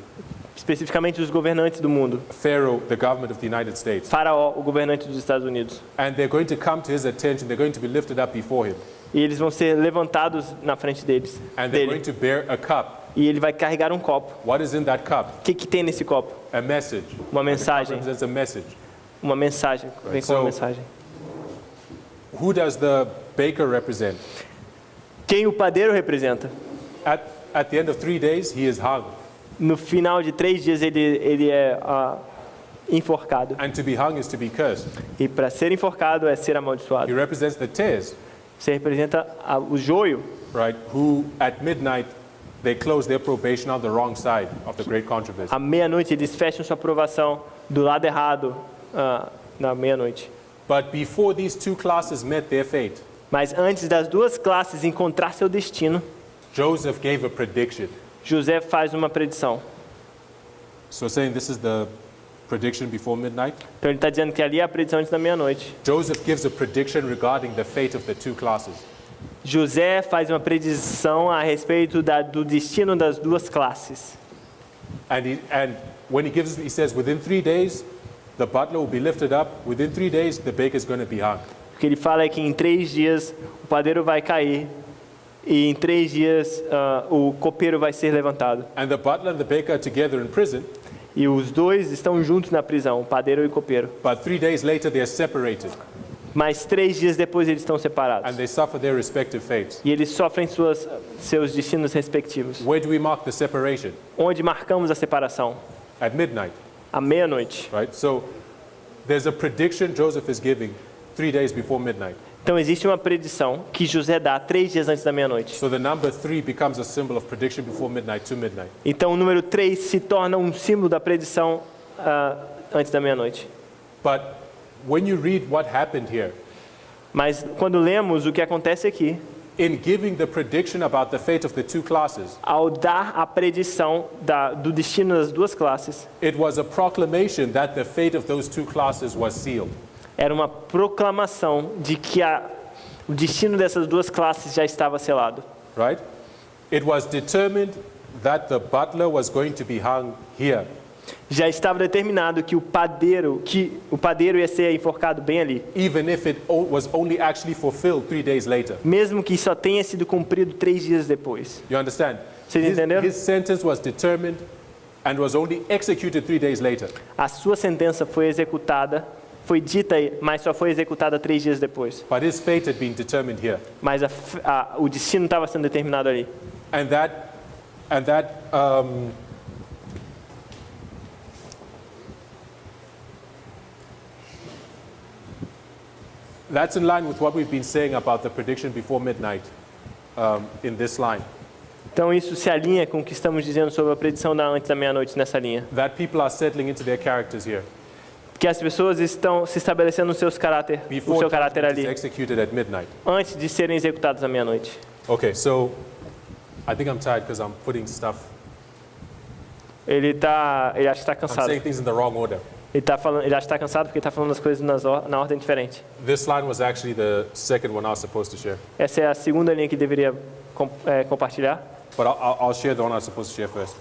especificamente os governantes do mundo. Pharaoh, the government of the United States. Faraó, o governante dos Estados Unidos. And they're going to come to his attention, they're going to be lifted up before him. E eles vão ser levantados na frente deles. And they're going to bear a cup. E ele vai carregar um copo. What is in that cup? O que tem nesse copo? A message. Uma The cup mensagem. represents a message. Uma mensagem. Vem com uma So- mensagem. Who does the baker represent? Quem o padeiro representa? At the end of 3 days, he is hung. No final de 3 dias ele é enforcado. And to be hung is to be cursed. E para ser enforcado é ser He amaldiçoado. represents the tares, Você representa o joio, right? Who at midnight, they close their probation on the wrong side of the great controversy. à meia-noite eles fecham sua aprovação do lado errado na meia-noite. But before these two classes met their fate, Mas antes das duas classes encontrar seu destino, Joseph gave a prediction. José faz uma predição. So saying this is the prediction before midnight. Então ele está dizendo que ali é a predição antes da meia-noite. Joseph gives a prediction regarding the fate of the two classes. José faz uma predição a respeito do destino das duas classes. And when he says within 3 days, the butler will be lifted up. Within 3 days, the baker is going to be hung. O que ele fala é que em 3 dias o padeiro vai cair e em 3 dias o copeiro vai ser levantado. And the butler and the baker are together in prison, E os dois estão juntos na prisão, o padeiro e o copeiro. but 3 days later they are separated Mas 3 dias depois eles estão separados. and they suffer their respective fates. E eles sofrem seus destinos respectivos. Where do we mark the separation? Onde marcamos a separação? At midnight, À meia-noite. right? So there's a prediction Joseph is giving 3 days before midnight. Então existe uma predição que José dá 3 dias antes da meia-noite. So the number 3 becomes a symbol of prediction before midnight to midnight. Então o número 3 se torna um símbolo da predição antes da meia-noite. But when you read what happened here, Mas quando lemos o que acontece aqui, in giving the prediction about the fate of the two classes, ao dar a predição do destino das duas classes, it was a proclamation that the fate of those two classes was sealed. era uma proclamação de que o destino dessas duas classes já estava selado. Right? It was determined that the butler was going to be hung here. Já estava determinado que o padeiro ia ser enforcado bem ali, Even if it was only actually fulfilled 3 days later. mesmo que só tenha sido cumprido 3 dias depois. You understand? Vocês entenderam? His sentence was determined and was only executed 3 days later. A sua sentença foi executada, foi dita, mas só foi executada 3 dias depois. But his fate had been determined here. Mas o destino estava sendo determinado ali. And that's in line with what we've been saying about the prediction before midnight in this line. Então isso se alinha com o que estamos dizendo sobre a predição da antes da meia-noite nessa linha. That people are settling into their characters here Que as pessoas estão se estabelecendo no seu caráter judgment is ali, executed at midnight. antes de serem executadas à meia-noite. Okay, so I think I'm tired because I'm putting stuff. Ele acha que está I'm cansado. saying things in the wrong order. Ele acha que está cansado porque está falando as coisas na ordem diferente. This line was actually the second one I was supposed to share, Essa é a segunda linha que deveria compartilhar. but I'll share the one I was supposed to share first.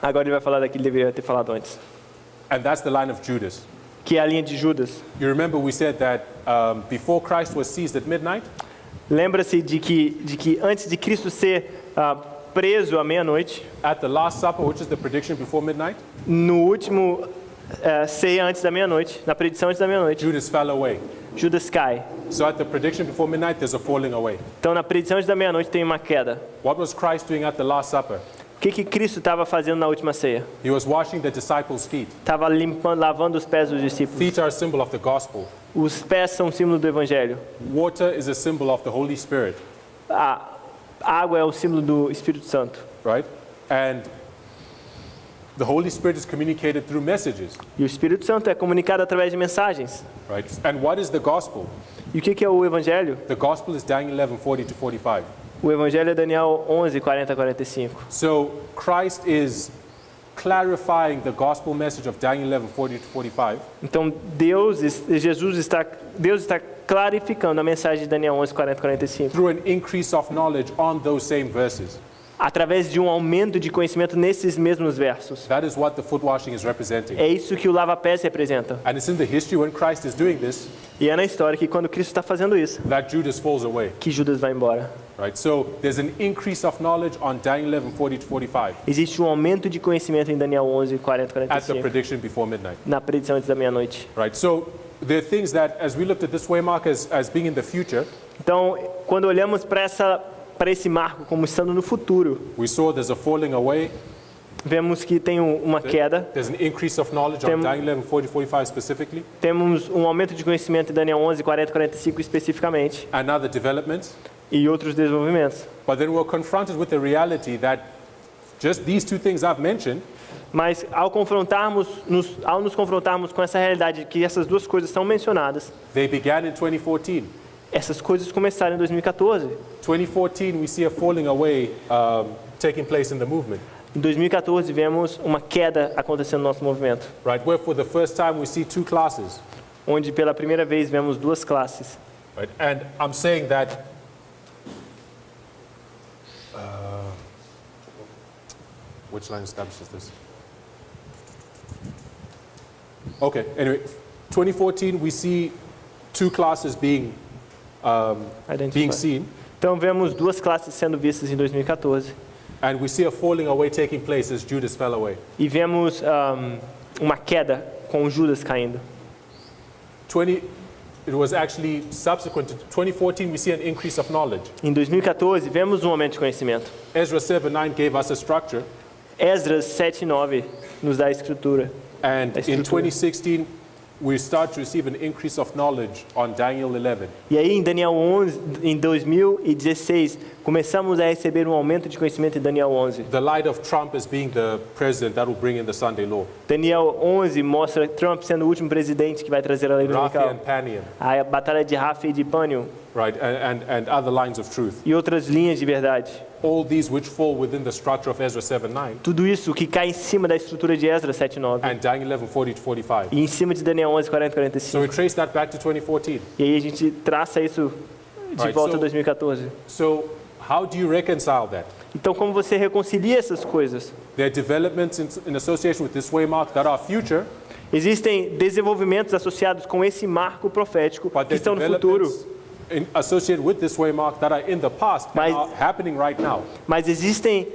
Agora ele vai falar da que ele deveria ter falado antes, And that's the line of Judas. que é a linha de Judas. You remember we said that before Christ was seized at midnight, Lembra-se de que antes de Cristo ser preso à meia-noite, at the Last Supper, which is the prediction before midnight, no último ceia antes da meia-noite, na predição antes da meia-noite, Judas fell away. Judas cai. So at the prediction before midnight, there's a falling away. Então na predição antes da meia-noite tem uma queda. What was Christ doing at the Last Supper? O que Cristo estava fazendo na última ceia? He was washing the disciples' feet. Estava lavando os pés dos discípulos. Feet are a symbol of the gospel. Os pés são um símbolo do Evangelho. Water is a symbol of the Holy Spirit, A água é o símbolo do Espírito Santo. right? And the Holy Spirit is communicated through messages, E o Espírito Santo é comunicado através de mensagens. right? And what is the gospel? E o que é o Evangelho? The gospel is Daniel 11:40 to 45. O Evangelho é Daniel 11, 40 a 45. So Christ is clarifying the gospel message of Daniel 11:40 to 45 Então Deus está clarificando a mensagem de Daniel 11, 40 a 45. through an increase of knowledge on those same verses. Através de um aumento de conhecimento nesses mesmos versos. That is what the foot washing is representing. É isso que o lava-pés representa. And it's in the history when Christ is doing this E é na história que quando Cristo está fazendo isso, that Judas falls away, que Judas vai embora. right? So there's an increase of knowledge on Daniel 11:40 to 45 Existe um aumento de conhecimento em Daniel 11, 40 a at the 45. prediction before midnight, Na predição antes da meia-noite. right? So there are things that, as we looked at this waymark as being in the future, Então, quando olhamos para esse marco como estando no futuro, we saw there's a falling away, vemos que tem uma queda, there's an increase of knowledge on Daniel 11:40 45 specifically, temos um aumento de conhecimento em Daniel 11, 40 a 45 especificamente, and other developments. e outros desenvolvimentos. But then we're confronted with the reality that just these two things I've mentioned Mas ao nos confrontarmos com essa realidade que essas duas coisas são mencionadas, they began in 2014. essas coisas começaram em 2014. 2014, we see a falling away taking place in the movement, Em 2014 vemos uma queda acontecendo no nosso movimento, right? Where for the first time we see two classes, onde pela primeira vez vemos duas classes. right? And I'm saying that which line establishes this? Okay, anyway, 2014, we see two classes being Identified. seen, Então vemos duas classes sendo vistas em 2014 and we see a falling away taking place as Judas fell away. e vemos uma queda com Judas caindo. It was actually subsequent to 2014, we see an increase of knowledge. Em 2014 vemos um aumento de conhecimento. Ezra 7:9 gave us a structure, Esdras 7:9 nos dá a escritura. and A in estrutura. 2016, we start to receive an increase of knowledge on Daniel 11. E aí em Daniel 11, em 2016, começamos a receber um aumento de conhecimento em Daniel 11. The light of Trump as being the president that will bring in the Sunday law. Daniel 11 mostra Trump sendo o último presidente que vai trazer a lei Raphi dominical. and Panium. A batalha de Rapha e de Pânium. right, and other lines of truth. e outras linhas de verdade. All these which fall within the structure of Ezra 7:9 Tudo isso que cai em cima da estrutura de Esdras 7:9 and Daniel 11:40-45. e em cima de Daniel 11:40-45. So we trace that back to 2014. E aí a gente traça isso de Right, volta a so- 2014. So how do you reconcile that? Então, como você reconcilia essas coisas? There are developments in association with this waymark that are future, Existem desenvolvimentos associados com esse marco profético but que there estão are no futuro, developments associated with this waymark that are in the past and Mas- are happening right now. mas existem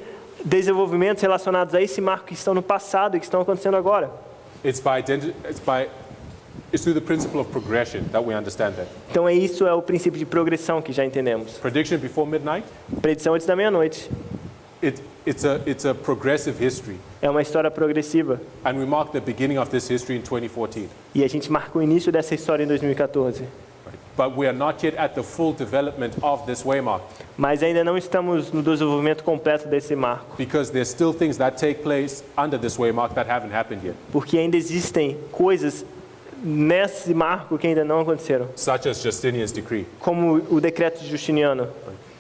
desenvolvimentos relacionados a esse marco que estão no passado e que estão acontecendo agora. It's through the principle of progression that we understand that. Então, isso é o princípio de progressão que já entendemos. Prediction before midnight, Predição antes da meia-noite it's a progressive history. é uma história progressiva. And we mark the beginning of this history in 2014. E a gente marca o início dessa história em 2014. Right? But we are not yet at the full development of this waymark Mas ainda não estamos no desenvolvimento completo desse marco, because there's still things that take place under this waymark that haven't happened yet, porque ainda existem coisas nesse marco que ainda não aconteceram, such as Justinian's decree. como o decreto de Justiniano.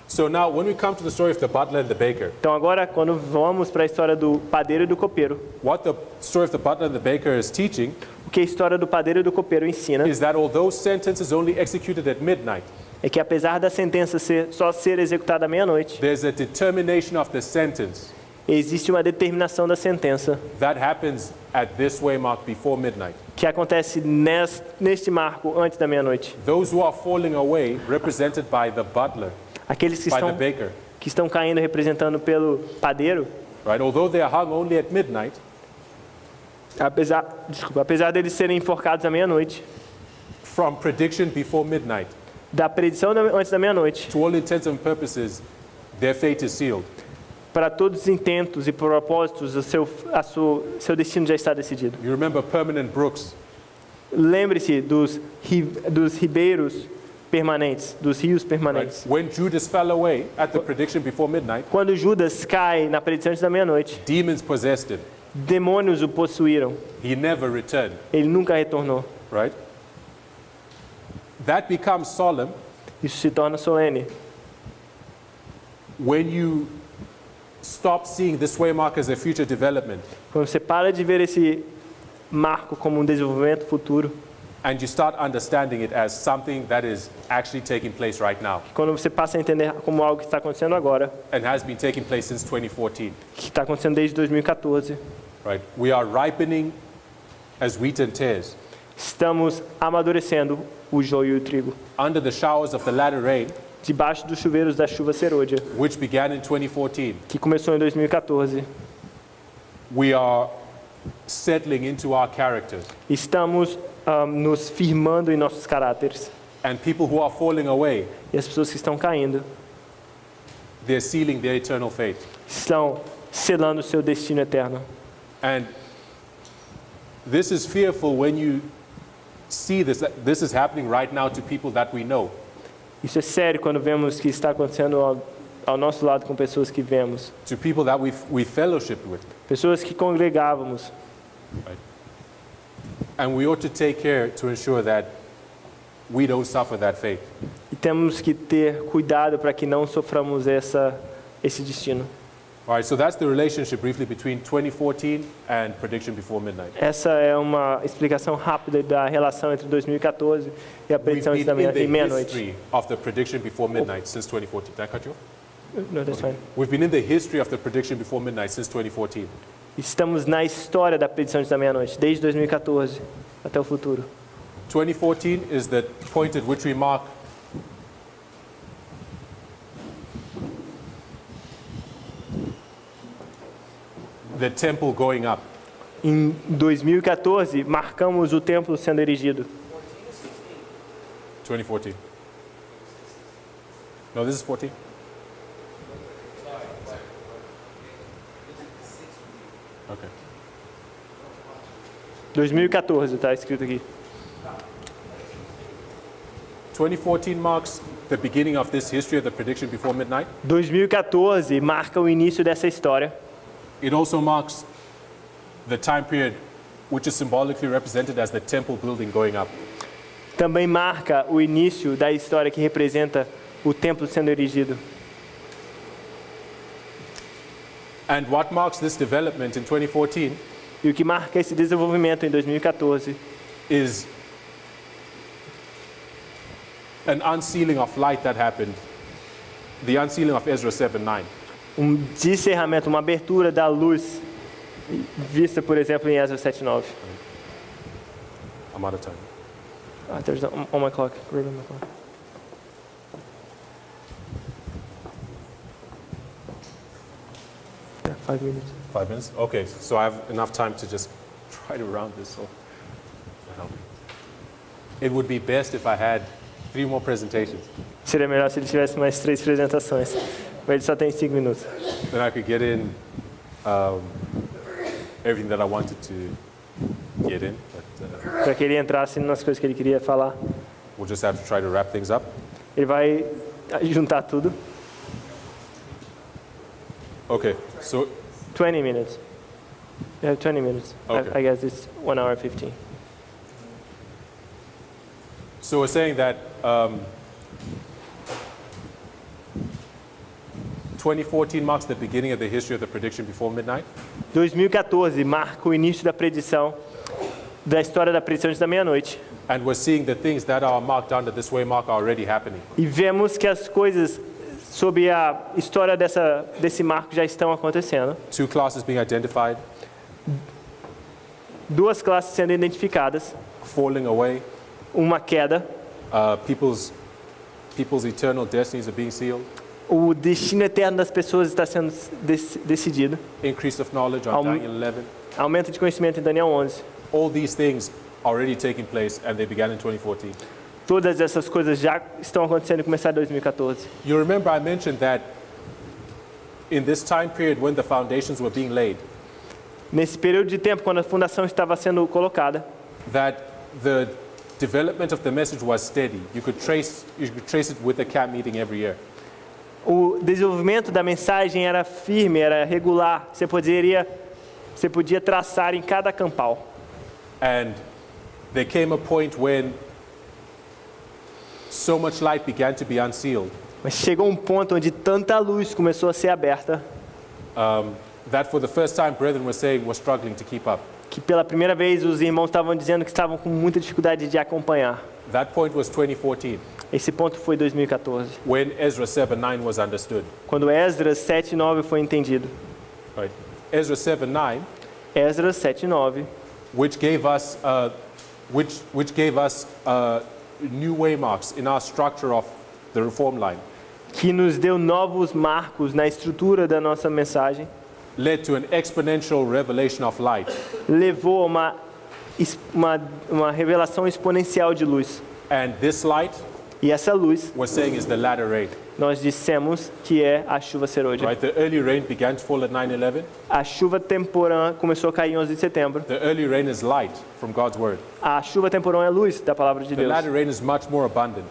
So now when we come to the story of the butler and the baker, Então agora, quando vamos para a história do padeiro e do copeiro, what the story of the butler and the baker is teaching o que a história do padeiro e do copeiro ensina is that although sentence is only executed at midnight, é que apesar da sentença só ser executada à meia-noite, there's a determination of the sentence existe uma determinação da sentença that happens at this waymark before midnight. que acontece neste marco antes da meia-noite. Those who are falling away, represented by the butler, Aqueles by the baker, que estão caindo representando pelo padeiro, right? Although they are hung only at midnight, apesar deles serem enforcados à meia-noite, from prediction before midnight, da predição antes da meia-noite, to all intents and purposes, their fate is sealed. para todos os intentos e propósitos, seu destino já está decidido. You remember permanent brooks, Lembre-se dos ribeiros permanentes, dos rios right? permanentes. When Judas fell away at the prediction before midnight, Quando Judas cai na predição antes da meia-noite, demons possessed him. demônios o possuíram. He never returned, Ele nunca retornou. right? That becomes solemn Isso se torna solene when you stop seeing this waymark as a future development quando você para de ver esse marco como um desenvolvimento futuro, and you start understanding it as something that is actually taking place right now quando você passa a entender como algo que está acontecendo agora, and has been taking place since 2014, que está acontecendo desde 2014. right? We are ripening as wheat and tares Estamos amadurecendo o joio e o trigo, under the showers of the latter rain, debaixo dos chuveiros da chuva serôdia, which began in 2014. que começou em 2014. We are settling into our characters, Estamos nos firmando em nossos caráteres. and people who are falling away, E as pessoas que estão caindo they're sealing their eternal fate. estão selando o seu destino eterno. And this is fearful when you see this is happening right now to people that we know. Isso é sério quando vemos que está acontecendo ao nosso lado com pessoas que vemos, To people that we fellowship with. pessoas que congregávamos. And we ought to take care to ensure that we don't suffer that fate. E temos que ter cuidado para que não soframos esse destino. All right, so that's the relationship briefly between 2014 and prediction before midnight. Essa é uma explicação rápida da relação entre 2014 e a We've predição been antes da in the meia-noite. history of the prediction before midnight since 2014. Did I cut you off? No, that's fine. We've been in the history of the prediction before midnight since 2014. Estamos na história da predição antes da meia-noite, desde 2014 até o futuro. 2014 is the point at which we mark the temple going up. Em 2014, marcamos o templo sendo erigido. 2014. No, this is 14. 2014, está escrito aqui. 2014 marks the beginning of this history of the prediction before midnight. 2014 marca o início dessa história. It also marks the time period which is symbolically represented as the temple building going up. também marca o início da história que representa o templo sendo erigido. And what marks this development in 2014 E o que marca esse desenvolvimento em 2014 is an unsealing of light that happened, the unsealing of Ezra 7:9. Descerramento, uma abertura da luz, vista, por exemplo, em Esdras 7:9. I'm out of time. There's on my clock. Right on my clock. Yeah, 5 minutes. 5 minutes? Okay, so I have enough time to just try to round this off. It would be best if I had 3 more presentations. Seria melhor se ele tivesse mais 3 apresentações, mas ele só tem 5 minutos. Then I could get in everything that I wanted to get in. But Para que ele entrasse nas coisas que ele queria falar. we'll just have to try to wrap things up. Ele vai juntar tudo. Okay, so 20 minutes. Yeah, 20 minutes. Okay. I guess it's 1 hour 15. we're saying that 2014 marks the beginning of the history of the prediction before midnight. 2014 marca o início da predição, da história da predição antes da meia-noite. And we're seeing the things that are marked under this waymark are already happening. E vemos que as coisas sob a história desse marco já estão acontecendo. 2 classes being identified, 2 classes sendo identificadas, falling away, uma queda, people's eternal destinies are being sealed, o destino eterno das pessoas está sendo decidido, increase of knowledge on Daniel 11. aumento de conhecimento em Daniel 11. All these things are already taking place and they began in 2014. Todas essas coisas já estão acontecendo e começaram em 2014. You remember I mentioned that in this time period when the foundations were being laid, Nesse período de tempo, quando a fundação estava sendo colocada, that the development of the message was steady. You could trace it with a camp meeting every year. o desenvolvimento da mensagem era firme, era regular. Você podia traçar em cada campal. And there came a point when so much light began to be unsealed Mas chegou um ponto onde tanta luz começou a ser aberta, that for the first time brethren were saying we're struggling to keep up. que pela primeira vez os irmãos estavam dizendo que estavam com muita dificuldade de acompanhar. That point was 2014, Esse ponto foi 2014, when Ezra 7:9 was understood. quando Esdras 7:9 foi entendido. Right? Ezra 7:9, Esdras 7:9, which gave us new waymarks in our structure of the reform line, que nos deu novos marcos na estrutura da nossa mensagem, led to an exponential revelation of light. levou a uma revelação exponencial de luz. And this light, E essa luz, we're saying, is the latter rain. nós dissemos que é a chuva serôdia. Right? The early rain began to fall at 9/11. A chuva temporã começou a cair em 11 de setembro. The early rain is light from God's word. A chuva temporã é luz da palavra de The Deus. latter rain is much more abundant.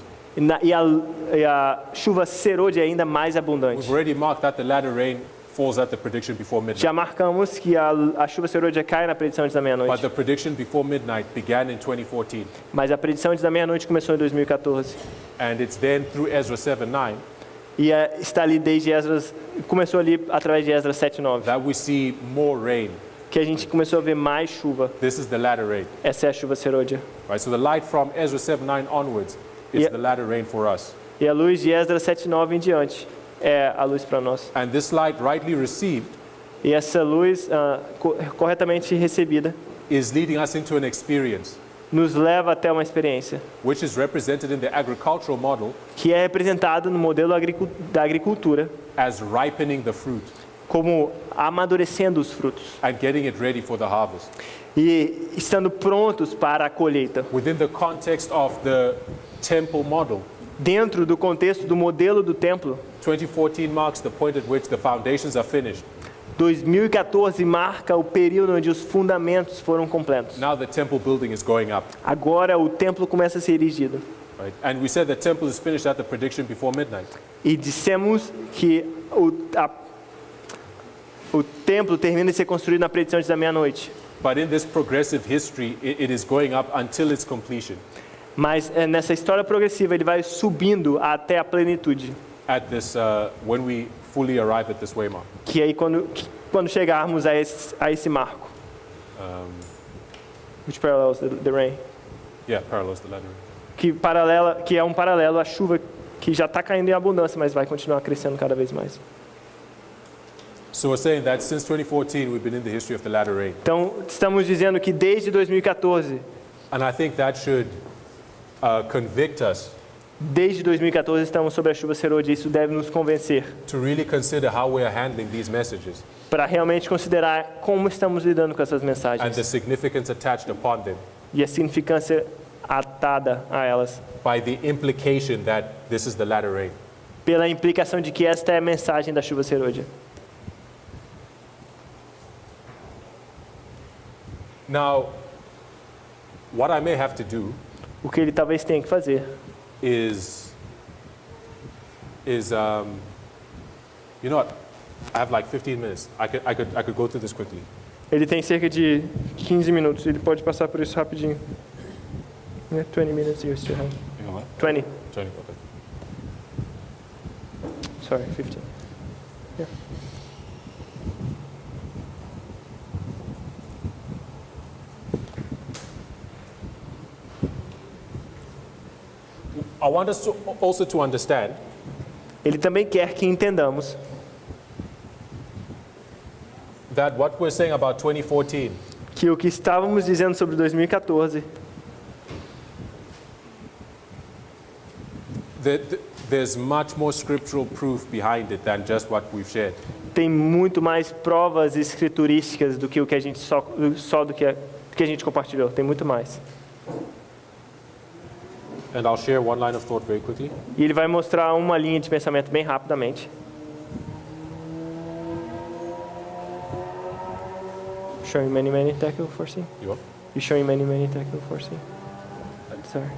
E a chuva serôdia é ainda mais abundante. We've already marked that the latter rain falls at the prediction before midnight. Já marcamos que a chuva serôdia cai na predição antes da But meia-noite. the prediction before midnight began in 2014. Mas a predição antes da meia-noite começou em 2014. And it's then through Ezra 7:9 E está ali desde Esdras, começou ali através de Esdras 7:9, that we see more rain. que a gente começou a ver mais chuva. This is the latter rain. Essa é a chuva serôdia. Right? So the light from Ezra 7:9 onwards is Yeah. the latter rain for us. E a luz de Esdras 7:9 em diante é a luz para nós. And this light, rightly received, E essa luz corretamente recebida is leading us into an experience nos leva até uma experiência which is represented in the agricultural model que é representada no modelo da agricultura as ripening the fruit como amadurecendo os frutos and getting it ready for the harvest. e estando prontos para a colheita. Within the context of the temple model, Dentro do contexto do modelo do templo, 2014 marks the point at which the foundations are finished. 2014 marca o período onde os fundamentos foram completos. Now the temple building is going up. Agora o templo começa a ser erigido. Right? And we said the temple is finished at the prediction before midnight. E dissemos que o templo termina de ser construído na predição antes da meia-noite. But in this progressive history, it is going up until its completion. Mas nessa história progressiva ele vai subindo até a plenitude. at this, when we fully arrive at this waymark. Que aí quando chegarmos a esse marco. Which parallels the rain. Yeah, parallels the letter. Que é um paralelo à chuva que já está caindo em abundância, mas vai continuar crescendo cada vez mais. So we're saying that since 2014 we've been in the history of the latter rain. Então, estamos dizendo que desde 2014, And I think that should convict us desde 2014 estamos sobre a chuva serôdia, isso deve nos convencer to really consider how we are handling these messages para realmente considerar como estamos lidando com essas and mensagens the significance attached upon them e a significância atada a elas, by the implication that this is the latter rain. pela implicação de que esta é a mensagem da chuva serôdia. Now, what I may have to do O que ele talvez tenha que fazer is you know what? I have like 15 minutes. I could go through this quickly. Ele tem cerca de 15 minutos, ele pode passar por isso rapidinho. 20 minutes you still have. You know what? 20, 20, okay. sorry, 15. Yeah. I want us to also to understand Ele também quer que entendamos that what we're saying about 2014 que o que estávamos dizendo sobre 2014, there's much more scriptural proof behind it than just what we've shared. tem muito mais provas escriturísticas do que o que a gente do que a gente compartilhou. Tem muito mais. And I'll share one line of thought very quickly. E ele vai mostrar uma linha de pensamento bem rapidamente. Showing many tekel foreseen. You want? You showing many tekel foreseen. Sorry.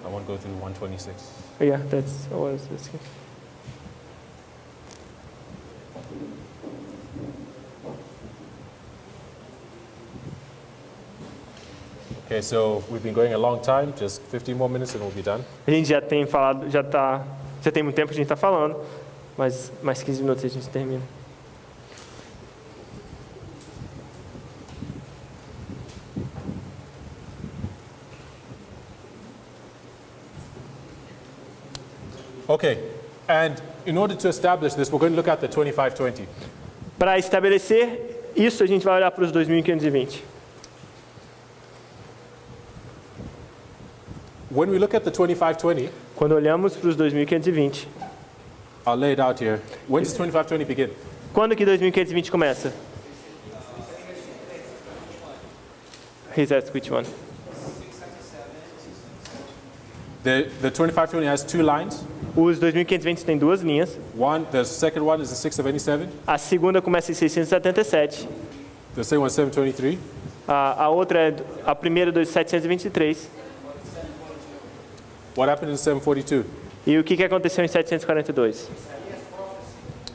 I won't go through 126. Oh, yeah, that's what was this. Okay, so we've been going a long time, just 15 more minutes and we'll be done. A gente já tem falado, já tem muito tempo que a gente está falando, mas mais 15 minutos a gente termina. Okay, and in order to establish this, we're going to look at the 2520. Para estabelecer isso, a gente vai olhar para os 2520. When we look at the 2520, Quando olhamos para os 2520, I'll lay it out here. When does 2520 begin? quando que 2520 começa? He's asked which one? The 2520 has two lines. Os 2520 tem duas linhas. The second one is the 6 of 87. A segunda começa em 677. The second one is 723. A outra é a primeira dos 723. What happened in 742? E o que aconteceu em 742?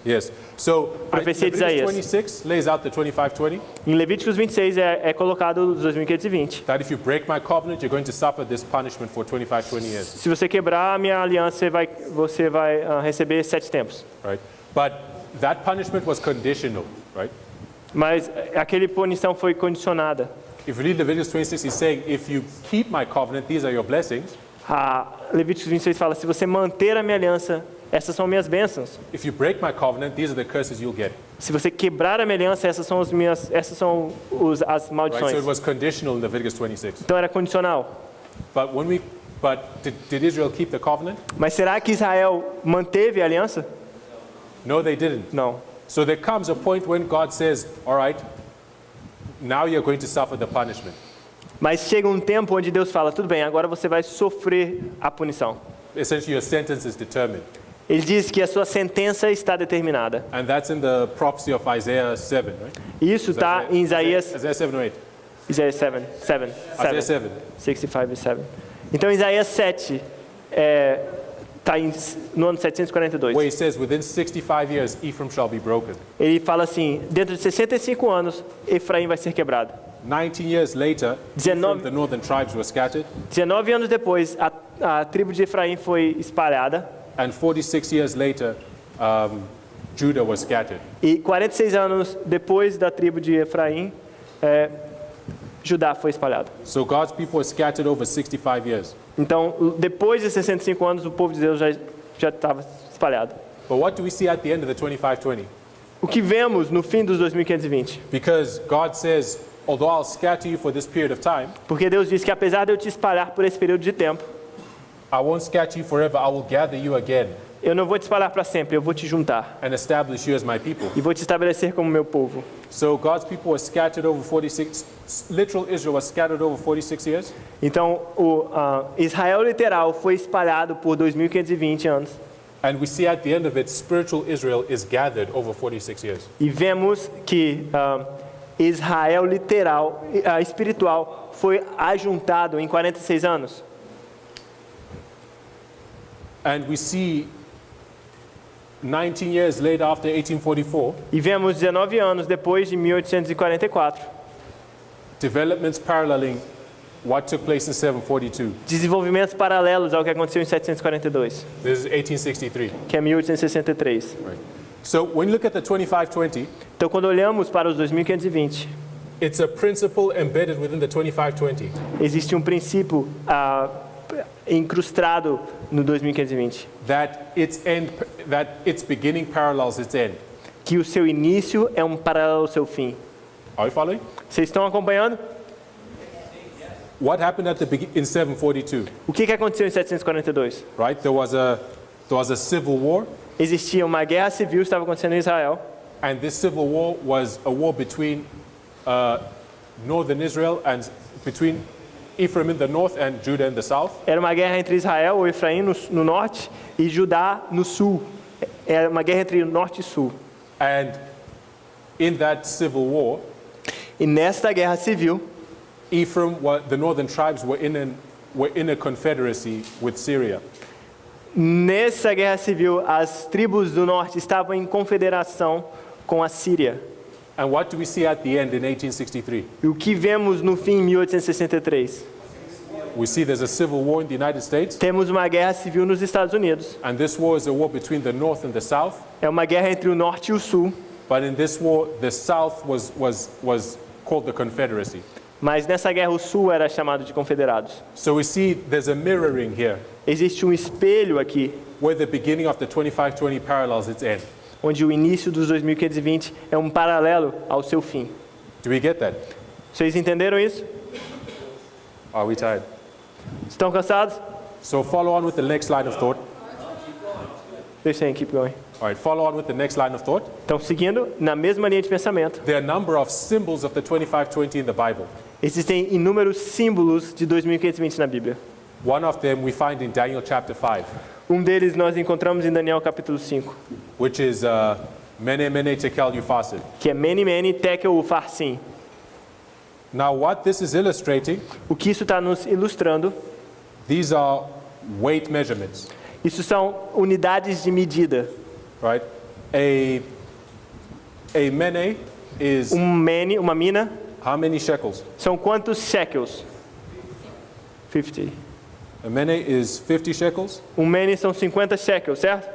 Yes. So Profecia de Leviticus Isaías. 26 lays out the 2520. Em Levíticos 26 é colocado os 2520. That if you break my covenant, you're going to suffer this punishment for 2520 years. Se você quebrar a minha aliança, você vai receber 7 tempos. Right? But that punishment was conditional, right? Mas aquele punição foi condicionada. If you read Leviticus 26, he's saying, if you keep my covenant, these are your blessings. Levíticos 26 fala, se você manter a minha aliança, essas são minhas bênçãos. If you break my covenant, these are the curses you'll get. Se você quebrar a minha aliança, essas são as Right? maldições. So it was conditional in Leviticus 26. Então era condicional. But did Israel keep the covenant? Mas será que Israel manteve a aliança? No, they didn't. Não. So there comes a point when God says, all right, now you're going to suffer the punishment. Mas chega um tempo onde Deus fala, tudo bem, agora você vai sofrer a punição. Essentially, your sentence is determined. Ele diz que a sua sentença está determinada. And that's in the prophecy of Isaiah 7, right? Isso está em Isaías Isaiah 7 or 8? Isaiah 7. Isaiah 7. 65 e 7. Então, Isaías 7 está no ano 742. where he says, within 65 years, Ephraim shall be broken. Ele fala assim, dentro de 65 anos, Efraim vai ser quebrado. 19 years later, 19 the northern tribes were scattered, 19 anos depois, a tribo de Efraim foi espalhada. and 46 years later, Judah was scattered. E 46 anos depois da tribo de Efraim, Judá foi espalhado. So God's people were scattered over 65 years. Então, depois de 65 anos, o povo de Deus já estava espalhado. But what do we see at the end of the 2520? O que vemos no fim dos 2520? Because God says, although I'll scatter you for this period of time, Porque Deus diz que apesar de eu te espalhar por esse período de tempo, I won't scatter you forever, I will gather you again eu não vou te espalhar para sempre, eu vou te juntar and establish you as my people. e vou te estabelecer como meu povo. So God's people were scattered over 46, literal Israel was scattered over 46 years. Então, Israel literal foi espalhado por 2520 anos. And we see at the end of it, spiritual Israel is gathered over 46 years. E vemos que Israel literal, espiritual, foi ajuntado em 46 anos. And we see 19 years later, after 1844, E vemos 19 anos depois de 1844, developments paralleling what took place in 742. desenvolvimentos paralelos ao que aconteceu em 742, This is 1863. que é 1863. Right. So when you look at the 2520, Então, quando olhamos para os 2520, it's a principle embedded within the 2520 existe um princípio incrustado no 2520, that its beginning parallels its end. que o seu início é um paralelo ao seu fim. Are you following? Vocês estão acompanhando? What happened in 742? O que aconteceu em 742? Right? There was a civil war, Existia uma guerra civil que estava acontecendo em Israel. and this civil war was a war between northern Israel and between Ephraim in the north and Judah in the south. Era uma guerra entre Israel, ou Efraim, no norte, e Judá no sul. Era uma guerra entre norte e sul. And in that civil war, E nesta guerra civil, the northern tribes were in a confederacy with Syria. nessa guerra civil, as tribos do norte estavam em confederação com a Síria. And what do we see at the end in 1863? E o que vemos no fim, em 1863? We see there's a civil war in the United States, Temos uma guerra civil nos Estados Unidos. and this war is a war between the north and the south. É uma guerra entre o norte e o sul. But in this war, the south was called the Confederacy. Mas nessa guerra o sul era chamado de confederados. So we see there's a mirroring here, Existe um espelho aqui, where the beginning of the 2520 parallels its end. onde o início dos 2520 é um paralelo ao seu fim. Do we get that? Vocês entenderam isso? Are we tired? Estão cansados? So follow on with the next line of thought. Deixem, keep going. All right, follow on with the next line of thought. Então, seguindo na mesma linha de pensamento, There are a number of symbols of the 2520 in the Bible. existem inúmeros símbolos de 2520 na Bíblia. One of them we find in Daniel chapter 5, Um deles nós encontramos em Daniel capítulo 5, which is Mene Mene Tekel Upharsin. que é Mene Mene Tekel Upharsin. Now what this is illustrating, O que isso está nos ilustrando? these are weight measurements, Isso são unidades de medida. right? A mene is Mene, uma mina, how many shekels? são quantos shekels? 50. A mene is 50 shekels. Mene são 50 shekels, certo?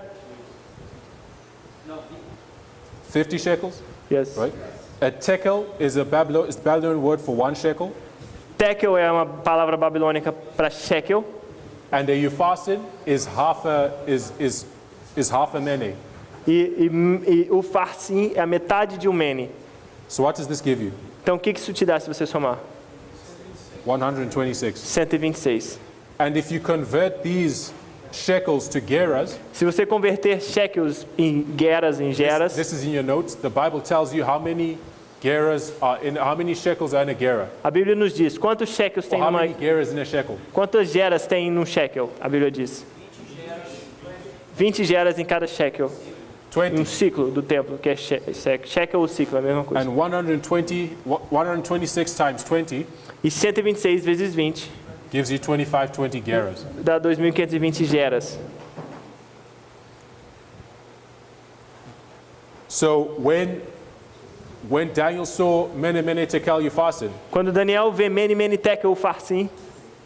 50 shekels, Yes. right? A tekel is the Babylonian word for 1 shekel, Tekel é uma palavra babilônica para shekel. and a upharsin is half a mene. E o farsim é a metade de mene. So what does this give you? Então, o que isso te dá se você somar? 126. 126. And if you convert these shekels to geras, Se você converter shekels em geras, this is in your notes. The Bible tells you how many shekels are in a gera. a Bíblia nos diz quantos shekels Or tem how numa... many geras in a shekel? Quantas geras tem num shekel? A Bíblia diz. 20 geras em cada shekel. Um 20. ciclo do templo, que é shekel ou ciclo, é a mesma coisa. And 126 times 20 E 126 vezes 20 gives you 2520 geras. dá 2.520 geras. So when Daniel saw Mene Mene Tekel Upharsin, Quando Daniel vê Mene Mene Tekel Upharsin,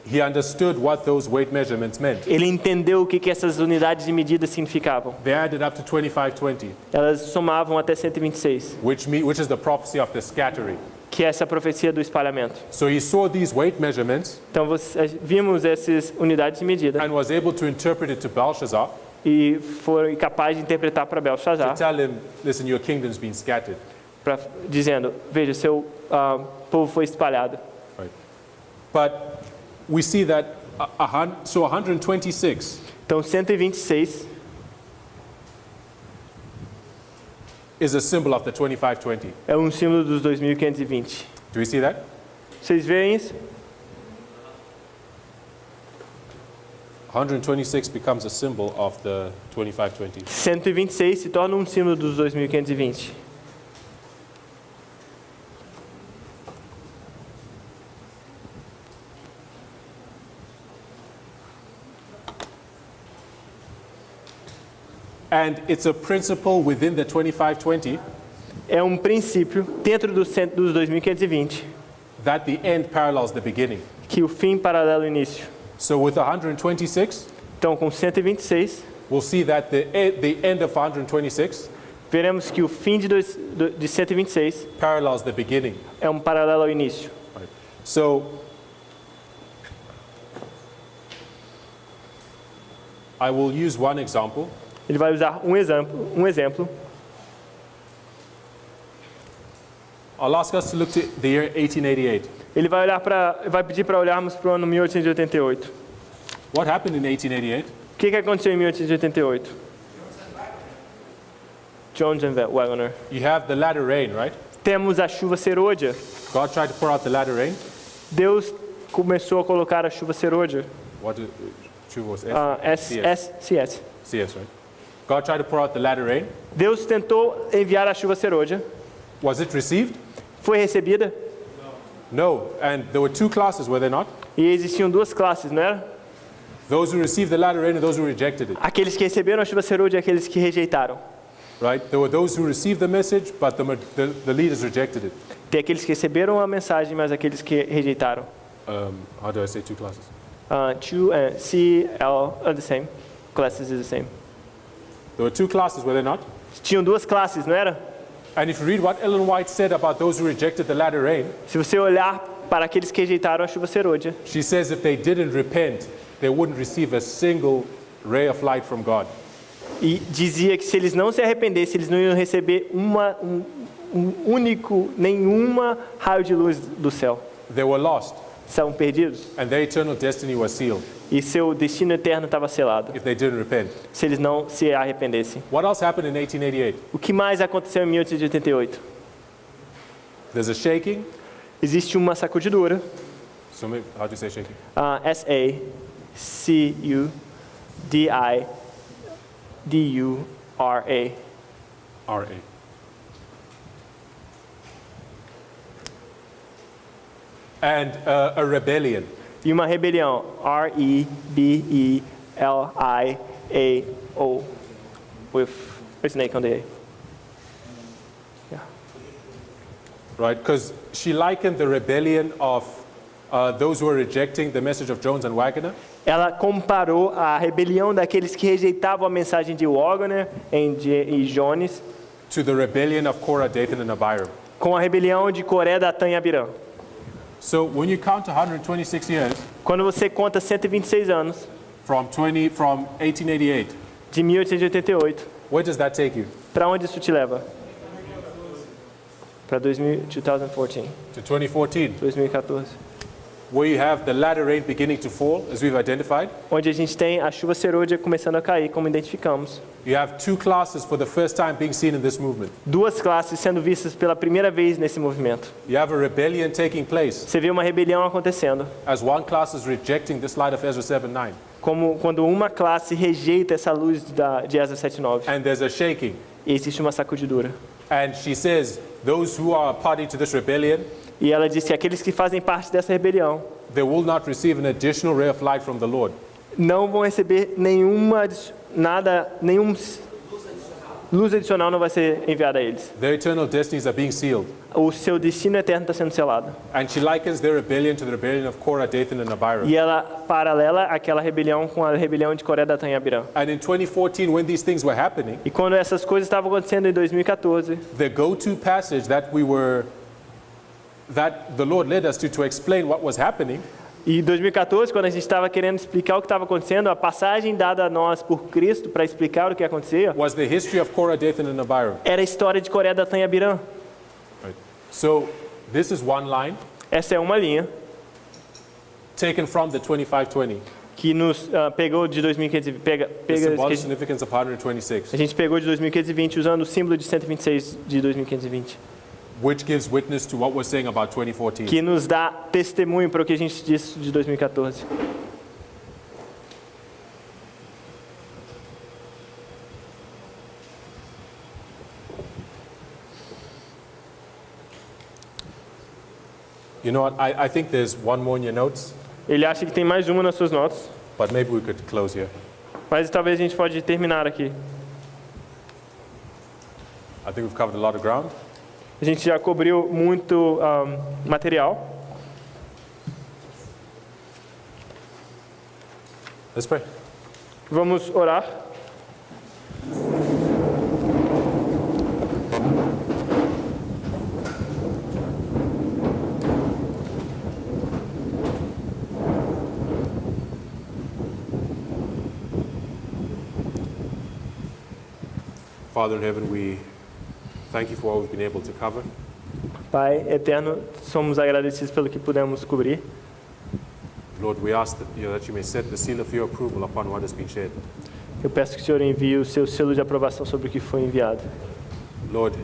he understood what those weight measurements meant. ele entendeu o que essas unidades de medida significavam. They added up to 2520, Elas somavam até 126, which is the prophecy of the scattering. que é essa profecia do espalhamento. So he saw these weight measurements Então vimos essas unidades de medida and was able to interpret it to Belshazzar e foi capaz de interpretar para to Belshazzar, tell him, listen, your kingdom's been scattered. dizendo, veja, seu povo foi espalhado. Right. But we see that 126 Então 126 is a symbol of the 2520. é um símbolo dos 2520. Do we see that? Vocês veem isso? 126 becomes a symbol of the 2520. 126 se torna um símbolo dos 2520. And it's a principle within the 2520 É um princípio dentro dos 2520 that the end parallels the beginning. que o fim paralela ao início. So with 126, Então com 126 we'll see that the end of 126 veremos que o fim de 126 parallels the beginning. é um paralelo ao início. Right. So I will use one example. Ele vai usar um exemplo. I'll ask us to look to the year 1888. Ele vai pedir para olharmos para o ano 1888. What happened in 1888? O que aconteceu em 1888? Jones and Wagoner. You have the latter rain, right? Temos a chuva serôdia. God tried to pour out the latter rain. Deus começou a colocar a chuva serôdia. What did chuva was S? CS. CS, right? God tried to pour out the latter rain. Deus tentou enviar a chuva serôdia. Was it received? Foi recebida? No. And there were two classes, were there not? E existiam duas classes, não era? Those who received the latter rain and those who rejected it. Aqueles que receberam a chuva serôdia e aqueles que rejeitaram. Right? There were those who received the message, but the leaders rejected it. Tem aqueles que receberam a mensagem, mas aqueles que rejeitaram. How do I say two classes? Two and C, L are the same. Classes is the same. There were two classes, were there not? Tinham duas classes, não era? And if you read what Ellen White said about those who rejected the latter rain, Se você olhar para aqueles que rejeitaram a chuva serôdia, she says if they didn't repent, they wouldn't receive a single ray of light from God. e dizia que se eles não se arrependessem, eles não iam receber nenhuma raio de luz do céu. They were lost, Estavam perdidos and their eternal destiny was sealed e seu destino eterno estava selado, if they didn't repent. se eles não se arrependessem. What else happened in 1888? O que mais aconteceu em 1888? There's a shaking. Existe uma sacudidura, So how do you say shaking? S-A-C-U-D-I-D-U-R-A. R-A. And a rebellion. E uma rebelião, R-E-B-E-L-I-A-O, with a snake on the A. Yeah. Right? Because she likened the rebellion of those who were rejecting the message of Jones and Wagner Ela comparou a rebelião daqueles que rejeitavam a mensagem de Wagner e Jones to the rebellion of Korah, Dathan, and Abiram. com a rebelião de Coré, Datã e Abirã. So when you count 126 years Quando você conta 126 anos, from 1888, de 1888, where does that take you? para onde isso te leva? Para 2014. To 2014, 2014. where you have the latter rain beginning to fall, as we've identified. Onde a gente tem a chuva serôdia começando a cair, como identificamos. You have two classes for the first time being seen in this movement. Duas classes sendo vistas pela primeira vez nesse movimento. You have a rebellion taking place, Você vê uma rebelião acontecendo, as one class is rejecting this light of Ezra 7:9, como quando uma classe rejeita essa luz de Esdras 7:9. and there's a shaking. E existe uma sacudidura. And she says, those who are party to this rebellion, E ela disse que aqueles que fazem parte dessa rebelião they will not receive an additional ray of light from the Lord. não vão receber nenhuma luz adicional não vai ser enviada a eles. Their eternal destinies are being sealed. O seu destino eterno está sendo selado. And she likens their rebellion to the rebellion of Korah, Dathan, and Abiram. E ela paralela aquela rebelião com a rebelião de Coré, Datã e Abirã. And in 2014, when these things were happening, E quando essas coisas estavam acontecendo em 2014, the go-to passage that the Lord led us to explain what was happening e em 2014, quando a gente estava querendo explicar o que estava acontecendo, a passagem dada a nós por Cristo para explicar o que acontecia was the history of Korah, Dathan, and Abiram. era a história de Coré, Datã e Abirã. Right. So this is one line Essa é uma linha taken from the 2520. que nos pegou de 2520, The symbolic significance of 126, a gente pegou de 2520 usando o símbolo de 126 de 2520, which gives witness to what we're saying about 2014. que nos dá testemunho para o que a gente disse de 2014. You know what? I think there's one more in your notes, Ele acha que tem mais uma nas suas notas, but maybe we could close here. mas talvez a gente pode terminar aqui. I think we've covered a lot of ground. A gente já cobriu muito material. Let's pray. Vamos orar. Father in heaven, we thank you for what we've been able to cover. Pai eterno, somos agradecidos pelo que pudemos cobrir. Lord, we ask that you may set the seal of your approval upon what has been shared. Eu peço que o Senhor envie o seu selo de aprovação sobre o que foi enviado. Lord,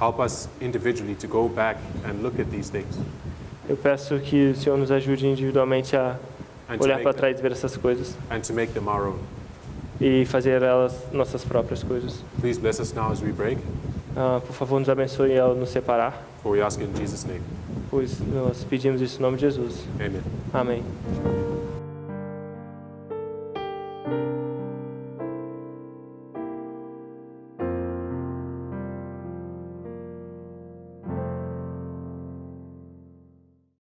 help us individually to go back and look at these things Eu peço que o Senhor nos ajude individualmente a and to olhar make para them, trás e ver essas coisas and to make them our own. e fazer elas nossas próprias coisas. Please bless us now as we break, Por favor, nos abençoe ao nos separar, for we ask in Jesus' name. pois nós pedimos isso em nome de Jesus. Amen. Amém.